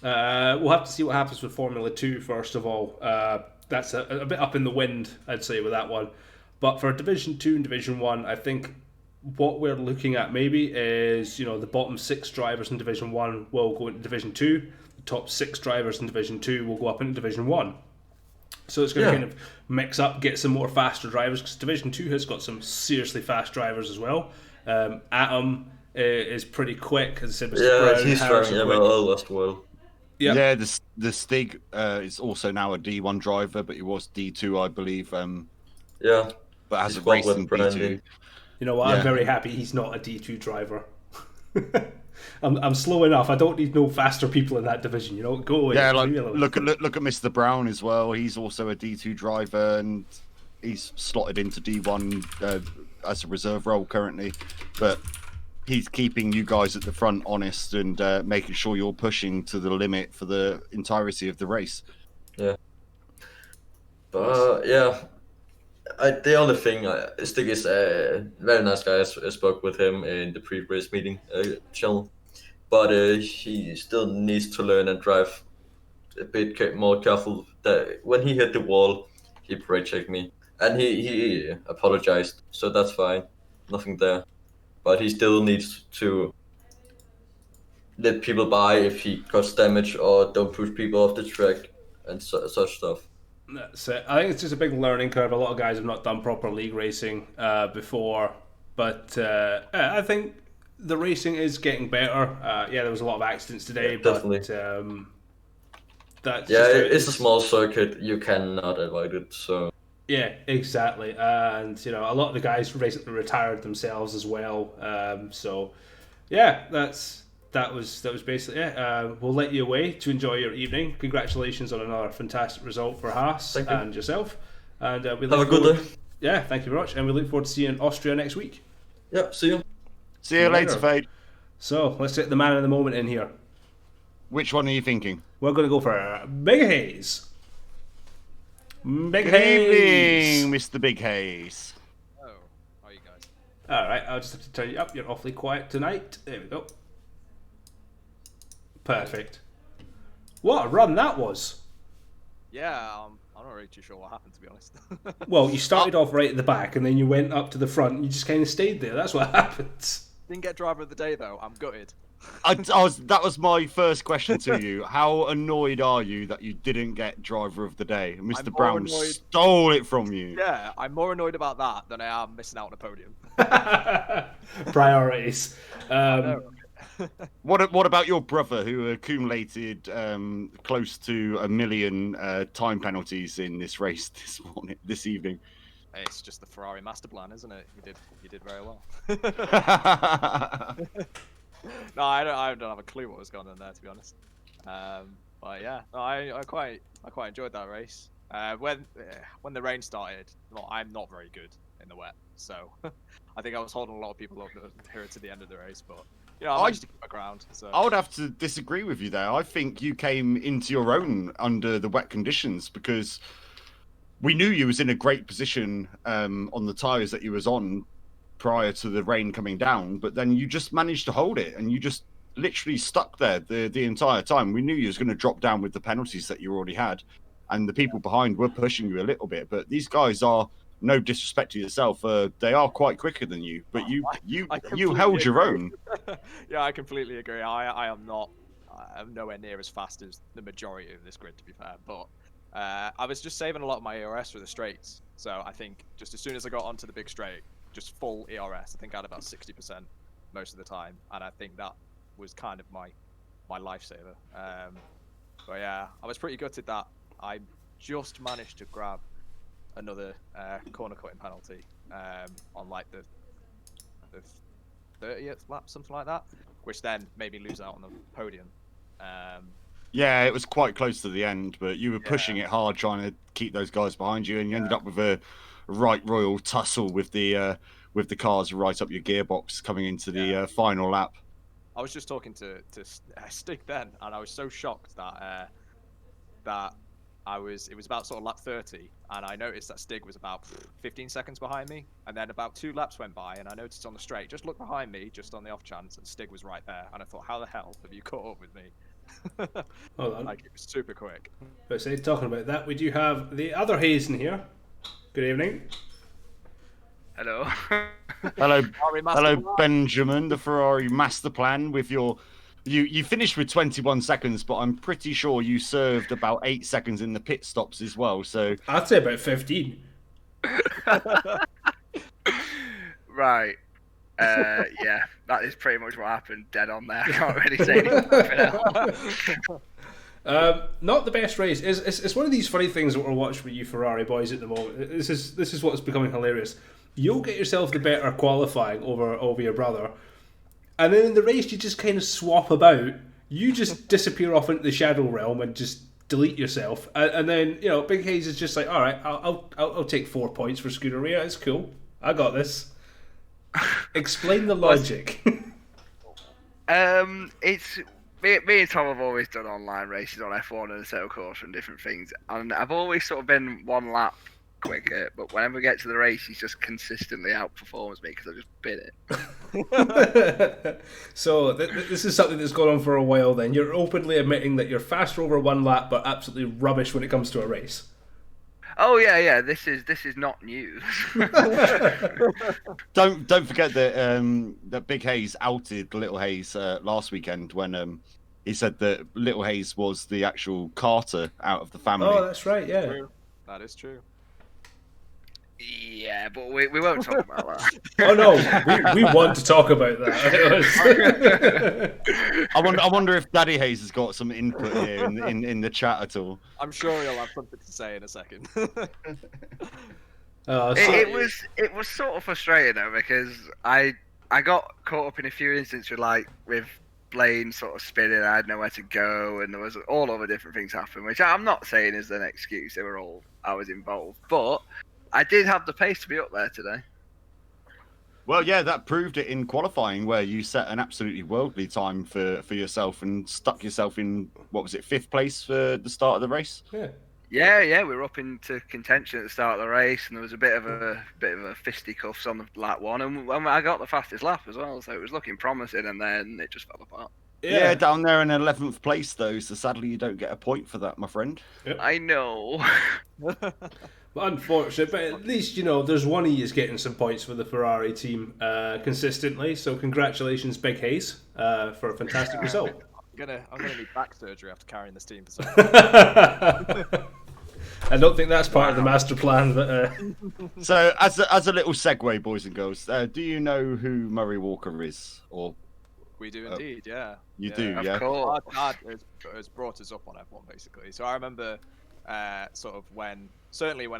we'll have to see what happens with Formula 2 first of all. That's a bit up in the wind, I'd say, with that one. But for Division 2 and Division 1, I think what we're looking at maybe is, the bottom 6 drivers in Division 1 will go into Division 2. The top 6 drivers in Division 2 will go up into Division 1. So it's going to kind of mix up, get some more faster drivers, because Division 2 has got some seriously fast drivers as well. Atom is pretty quick, as I said. Brown, he's driving well as well. Yeah, the Stig is also now a D1 driver, but he was D2, I believe. But hasn't raced in D2. You know what? Yeah. I'm very happy he's not a D2 driver. I'm slow enough. I don't need no faster people in that division. Go away. Yeah, look at Mr. Brown as well. He's also a D2 driver, and he's slotted into D1 as a reserve role currently. But he's keeping you guys at the front honest and making sure you're pushing to the limit for the entirety of the race. Yeah. But the only thing Stig is a very nice guy. I spoke with him in the pre-race meeting channel, but he still needs to learn and drive a bit more careful. That when he hit the wall, he brake checked me, and he apologized, so that's fine, nothing there. But he still needs to let people by if he causes damage or don't push people off the track and such stuff. That's it. I think it's just a big learning curve. A lot of guys have not done proper league racing before, but I think the racing is getting better. There was a lot of accidents today, definitely. But it's a small circuit. You cannot avoid it. So yeah, exactly. And a lot of the guys recently retired themselves as well. That was basically it. We'll let you away to enjoy your evening. Congratulations on another fantastic result for Haas and yourself. And we have a good day. Yeah, thank you very much. And we look forward to seeing you in Austria next week. Yeah, see you. See you later, Fade. So let's get the man of the moment in here. Which one are you thinking? We're going to go for Big Hayes. Good evening, Mr. Big Hayes. Oh, how are you guys? All right, I'll just have to turn you up. You're awfully quiet tonight. There we go. Perfect. What a run that was. Yeah, I'm not really too sure what happened, to be honest. Well, you started off right at the back and then you went up to the front and you just kind of stayed there. That's what happens. Didn't get driver of the day, though. I'm gutted. That was my first question to you. How annoyed are you that you didn't get driver of the day? Mr. Brown stole it from you. Yeah, I'm more annoyed about that than I am missing out on a podium. Priorities. What about your brother, who accumulated close to 1 million time penalties in this race this evening? It's just the Ferrari master plan, isn't it? He did very well. No, I don't have a clue what was going on there, to be honest. But yeah, I quite enjoyed that race. When the rain started, well, I'm not very good in the wet, so I think I was holding a lot of people up here to the end of the race, but. I managed to keep my ground. So. I would have to disagree with you there. I think you came into your own under the wet conditions because we knew you was in a great position on the tyres that you was on prior to the rain coming down, but then you just managed to hold it and you just literally stuck there the entire time. We knew you was going to drop down with the penalties that you already had, and the people behind were pushing you a little bit, but these guys are, no disrespect to yourself, they are quite quicker than you, but you held your own. Yeah, I completely agree. I am not I'm nowhere near as fast as the majority of this grid, to be fair. But I was just saving a lot of my ERS for the straights. So I think just as soon as I got onto the big straight, just full ERS, I think I had about 60% most of the time. And I think that was kind of my lifesaver. But yeah, I was pretty gutted that I just managed to grab another corner cutting penalty on like the 30th lap, something like that, which then made me lose out on the podium. Yeah, it was quite close to the end, but you were pushing it hard, trying to keep those guys behind you, and you ended up with a right royal tussle with the cars right up your gearbox coming into the final lap. I was just talking to Stig then, and I was so shocked that it was about sort of lap 30, and I noticed that Stig was about 15 seconds behind me, and then about 2 laps went by, and I noticed on the straight, just look behind me, just on the off chance, and Stig was right there, and I thought, how the hell have you caught up with me? Hold on. Like, it was super quick. But say, talking about that, we do have the other Hayes in here. Good evening. Hello. Hello, Benjamin, the Ferrari master plan with your. You finished with 21 seconds, but I'm pretty sure you served about 8 seconds in the pit stops as well. So I'd say about 15. Right. Yeah, that is pretty much what happened. Dead on there. I can't really say anything. Not the best race. It's one of these funny things that we're watching with you Ferrari boys at the moment. This is what's becoming hilarious. You'll get yourself the better qualifying over your brother, and then in the race you just kind of swap about. You just disappear off into the shadow realm and just delete yourself, and then Big Hayes is just like, all right, I'll take 4 points for Scuderia. It's cool. I got this. Explain the logic. It's me and Tom have always done online races on F1 and Assetto Corsa and different things, and I've always sort of been 1 lap quicker, but whenever we get to the race, he just consistently outperforms me because I just bit it. So this is something that's gone on for a while. Then you're openly admitting that you're faster over 1 lap, but absolutely rubbish when it comes to a race. Oh yeah. This is not news. Don't forget that Big Hayes outed Little Hayes last weekend when he said that Little Hayes was the actual Carter out of the family. Oh, that's right. Yeah, true. That is true. Yeah, but we won't talk about that. Oh no, we want to talk about that. I wonder if Daddy Hayes has got some input here in the chat at all. I'm sure he'll have something to say in a second. It was sort of frustrating though, because I got caught up in a few instances with Blaine sort of spinning. I had nowhere to go, and there was all other different things happening, which I'm not saying is an excuse. I was involved, but I did have the pace to be up there today. Well, yeah, that proved it in qualifying, where you set an absolutely worldly time for yourself and stuck yourself in, what was it, 5th place for the start of the race? Yeah, we were up into contention at the start of the race, and there was a bit of a fisticuffs on the lap 1, and I got the fastest lap as well, so it was looking promising, and then it just fell apart. Yeah, down there in 11th place though, so sadly you don't get a point for that, my friend. Yep. I know. Unfortunate, but at least there's one of you is getting some points for the Ferrari team consistently. So congratulations, Big Hayes, for a fantastic result. I'm gonna need back surgery after carrying this team for so long. I don't think that's part of the master plan. But so as a little segue, boys and girls, do you know who Murray Walker is? Or we do indeed, yeah. You do, yeah. Of course. Dad has brought us up on F1 basically. So I remember sort of when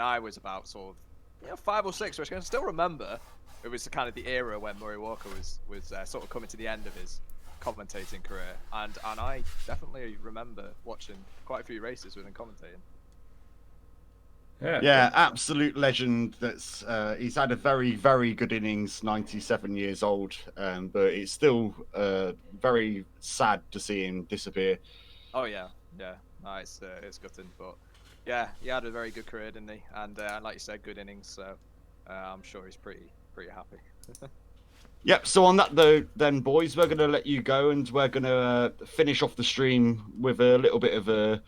I was about sort of 5 or 6, which I can still remember. It was kind of the era when Murray Walker was sort of coming to the end of his commentating career, and I definitely remember watching quite a few races with him commentating. Yeah, absolute legend. That's he's had a very, very good innings. 97 years old, but it's still very sad to see him disappear. Oh yeah. No, it's gutting, but yeah, he had a very good career, didn't he? And like you said, good innings. So I'm sure he's pretty happy. Yep. So on that though, then boys, we're gonna let you go, and we're gonna finish off the stream with a little bit of a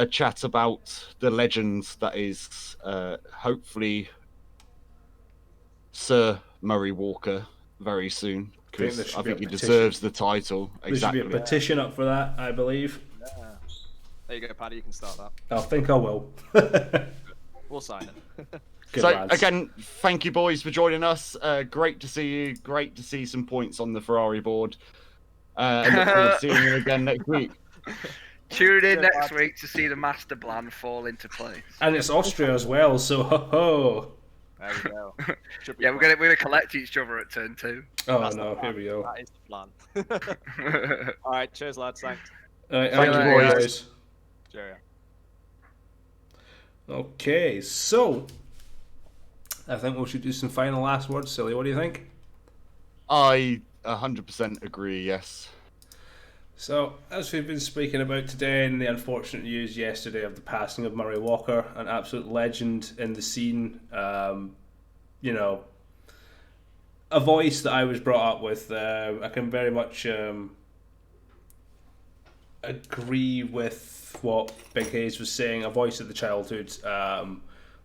chat about the legends that is hopefully Sir Murray Walker very soon. because there I should be think a he petition. deserves the title. There should be a petition up for that, I believe. Yeah. There you go, Paddy. You can start that. I think I will. We'll sign it. Good So lads. again, thank you boys for joining us. Great to see you. Great to see some points on the Ferrari board. And look forward to seeing you again next week. Tune in next week to see the master plan fall into place. And it's Austria as well, so ho ho. There we go. Yeah, we're gonna collect each other at turn 2. Oh That's no, the here plan. we go. That is the plan. All right, cheers, lads. Thanks. Thank you, boys. Cheerio. Okay, so I think we should do some final last words. Silly, what do you think? I 100% agree. Yes. So, as we've been speaking about today, and the unfortunate news yesterday of the passing of Murray Walker, an absolute legend in the scene, you know, a voice that I was brought up with. I can very much agree with what Big Hayes was saying, a voice of the childhood,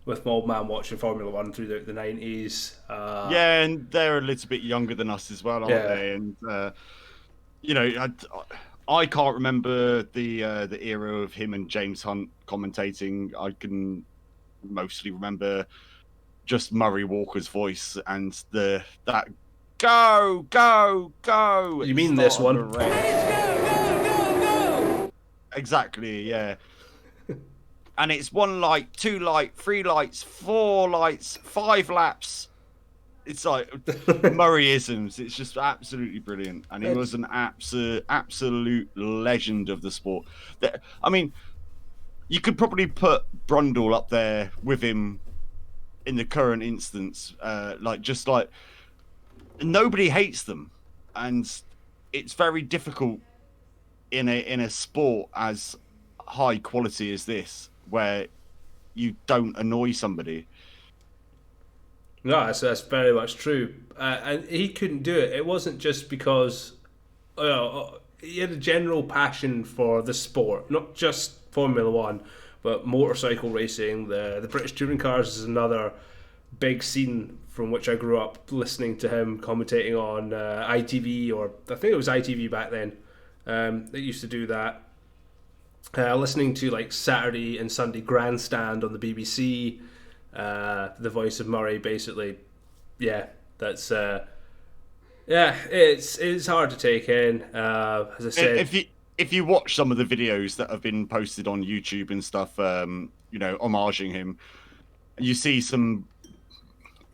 with my old man watching Formula 1 through the 90s. Yeah, and they're a little bit younger than us as well, aren't Yeah. they? And you know, I can't remember the era of him and James Hunt commentating. I can mostly remember just Murray Walker's voice and that go go go. You mean this start one? of the race. Exactly, yeah. And it's 1 light, 2 light, 3 lights, 4 lights, 5 laps. It's like Murrayisms. It's just absolutely brilliant, and he was an absolute legend of the sport. I mean, you could probably put Brundle up there with him in the current instance. Like nobody hates them, and it's very difficult in a sport as high quality as this, where you don't annoy somebody. No, that's very much true. And he couldn't do it. It wasn't just because he had a general passion for the sport, not just Formula 1, but motorcycle racing. The British touring cars is another big scene from which I grew up listening to him commentating on ITV, or I think it was ITV back then. They used to do that. Listening to like Saturday and Sunday Grandstand on the BBC. The voice of Murray, basically. Yeah, that's it's hard to take in. As I said, if you watch some of the videos that have been posted on YouTube and stuff, you know, homaging him, you see some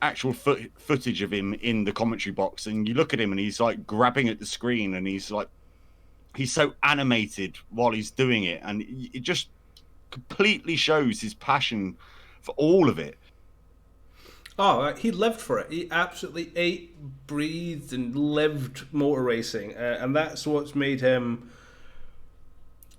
actual footage of him in the commentary box, and you look at him and he's like grabbing at the screen, and he's so animated while he's doing it, and it just completely shows his passion for all of it. Oh, he lived for it. He absolutely ate, breathed, and lived motor racing, and that's what's made him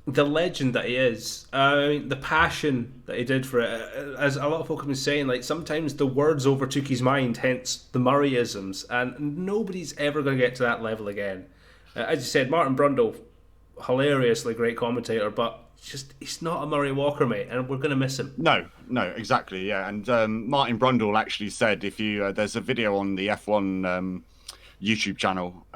the legend that he is. I mean, the passion that he did for it, as a lot of folk have been saying, like sometimes the words overtook his mind, hence the Murrayisms, and nobody's ever going to get to that level again. As you said, Martin Brundle, hilariously great commentator, but he's not a Murray Walker, mate, and we're going to miss him. No, exactly, yeah. And Martin Brundle actually said, if you there's a video on the F1 YouTube channel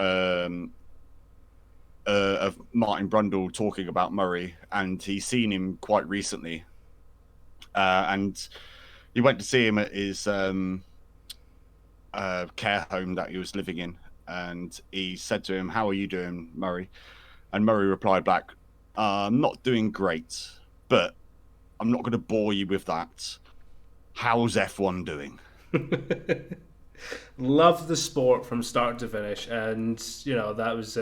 of Martin Brundle talking about Murray, and he's seen him quite recently, and he went to see him at his care home that he was living in, and he said to him, "How are you doing, Murray?" And Murray replied back, "I'm not doing great, but I'm not going to bore you with that. How's F1 doing?" Love the sport from start to finish, and you know that was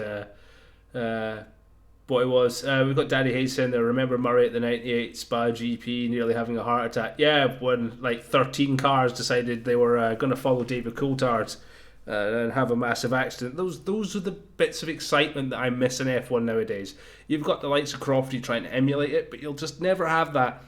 what it was. We've got Daddy Hayes saying there, remember Murray at the 98 Spa GP nearly having a heart attack? Yeah, when like 13 cars decided they were going to follow David Coulthard and have a massive accident. Those are the bits of excitement that I miss in F1 nowadays. You've got the likes of Crofty trying to emulate it, but you'll just never have that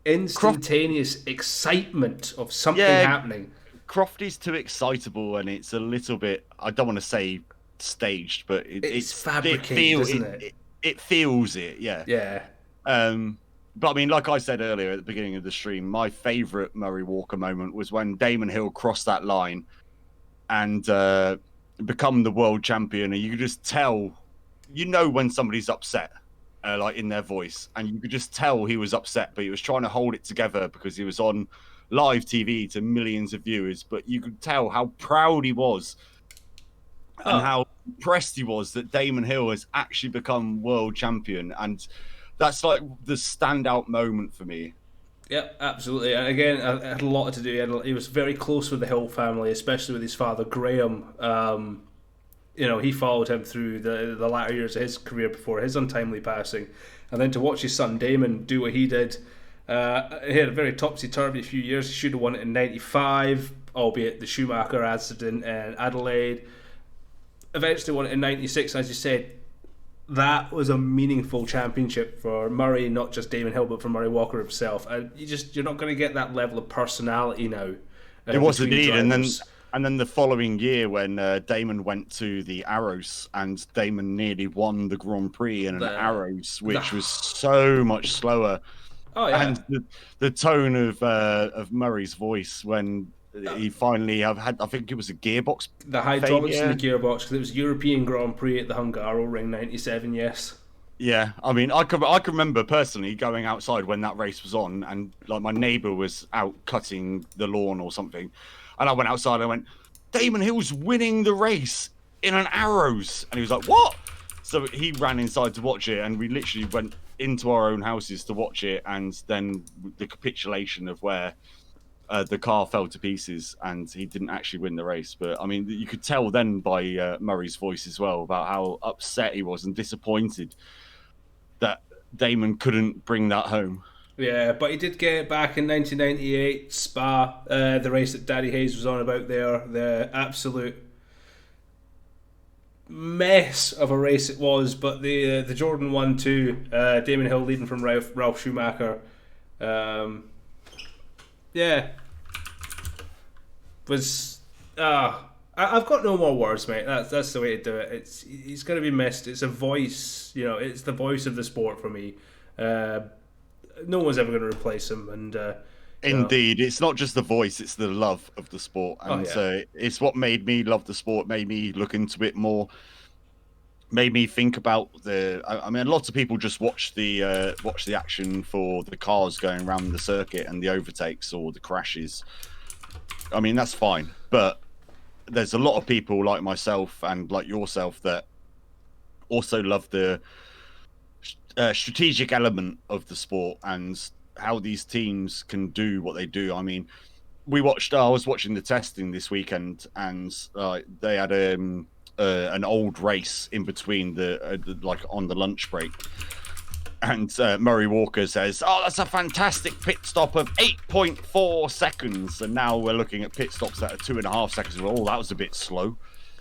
instantaneous excitement of something happening. Crofty's too excitable, and it's a little bit, I don't want to say staged, but it's fabricated, isn't it? It feels it, yeah. Yeah. But I mean, like I said earlier at the beginning of the stream, my favourite Murray Walker moment was when Damon Hill crossed that line, and become the world champion, and you could just tell, when somebody's upset, like in their voice, and you could just tell he was upset, but he was trying to hold it together because he was on live TV to millions of viewers. But you could tell how proud he was and how impressed he was that Damon Hill has actually become world champion, and that's like the standout moment for me. Yeah, absolutely. And again, it had a lot to do. He was very close with the Hill family, especially with his father, Graham. He followed him through the latter years of his career before his untimely passing. And then to watch his son Damon do what he did, he had a very topsy-turvy few years. He should have won it in 95, albeit the Schumacher accident in Adelaide. Eventually won it in 96, as you said. That was a meaningful championship for Murray, not just Damon Hill, but for Murray Walker himself. And you're not going to get that level of personality now. It was indeed, and then the following year when Damon went to the Arrows, and Damon nearly won the Grand Prix in an Arrows, which was so much slower. Oh yeah, and the tone of Murray's voice when he finally had, I think it was a gearbox. The hydraulics in the gearbox, because it was European Grand Prix at the Hungaroring 97, yes. Yeah, I mean, I can remember personally going outside when that race was on, and like my neighbour was out cutting the lawn or something, and I went outside and I went, Damon Hill's winning the race in an Arrows, and he was like, what? So he ran inside to watch it, and we literally went into our own houses to watch it, and then the capitulation of where the car fell to pieces and he didn't actually win the race. But I mean, you could tell then by Murray's voice as well about how upset he was and disappointed that Damon couldn't bring that home. Yeah, but he did get it back in 1998, Spa, the race that Daddy Hayes was on about there, the absolute mess of a race it was, but the Jordan 1-2, Damon Hill leading from Ralph Schumacher. Yeah, was I've got no more words, mate. That's the way to do it. He's going to be missed. It's a voice, it's the voice of the sport for me. No one's ever going to replace him. And indeed, it's not just the voice; it's the love of the sport, and it's what made me love the sport. Made me look into it more. Made me think about I mean, lots of people just watch the action for the cars going around the circuit and the overtakes or the crashes. I mean, that's fine, but there's a lot of people like myself and like yourself that also love the strategic element of the sport and how these teams can do what they do. I mean, I was watching the testing this weekend, and they had an old race in between like on the lunch break, and Murray Walker says, "Oh, that's a fantastic pit stop of 8.4 seconds," and now we're looking at pit stops that are 2.5 seconds. Oh, that was a bit slow.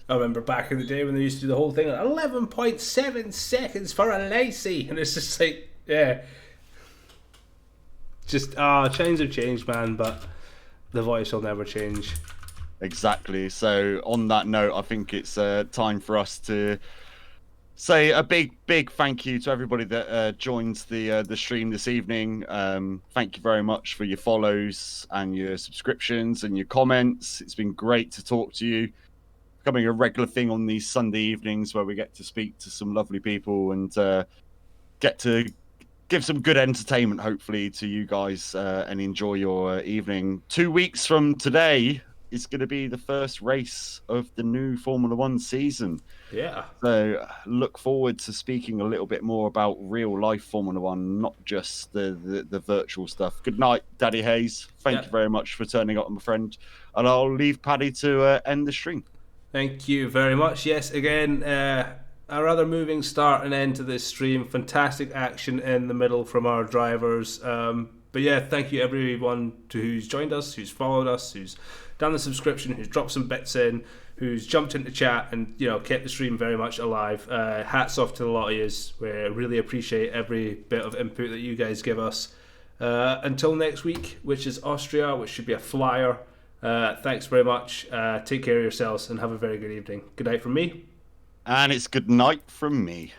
I remember back in the day when they used to do the whole thing at 11.7 seconds for a Lacey, and it's just like, yeah, just chains have changed, man, but the voice will never change. Exactly. So on that note, I think it's time for us to say a big thank you to everybody that joined the stream this evening. Thank you very much for your follows and your subscriptions and your comments. It's been great to talk to you. Becoming a regular thing on these Sunday evenings where we get to speak to some lovely people and get to give some good entertainment, hopefully, to you guys and enjoy your evening. 2 weeks from today is going to be the first race of the new Formula One season. Yeah. So look forward to speaking a little bit more about real life Formula One, not just the virtual stuff. Good night, Daddy Hayes. Thank you very much for turning up, my friend. And I'll leave Paddy to end the stream. Thank you very much. Yes, again, a rather moving start and end to this stream. Fantastic action in the middle from our drivers. But yeah, thank you everyone who's joined us, who's followed us, who's done the subscription, who's dropped some bits in, who's jumped into chat and kept the stream very much alive. Hats off to a lot of yous. We really appreciate every bit of input that you guys give us. Until next week, which is Austria, which should be a flyer. Thanks very much. Take care of yourselves and have a very good evening. Good night from me. And it's good night from me.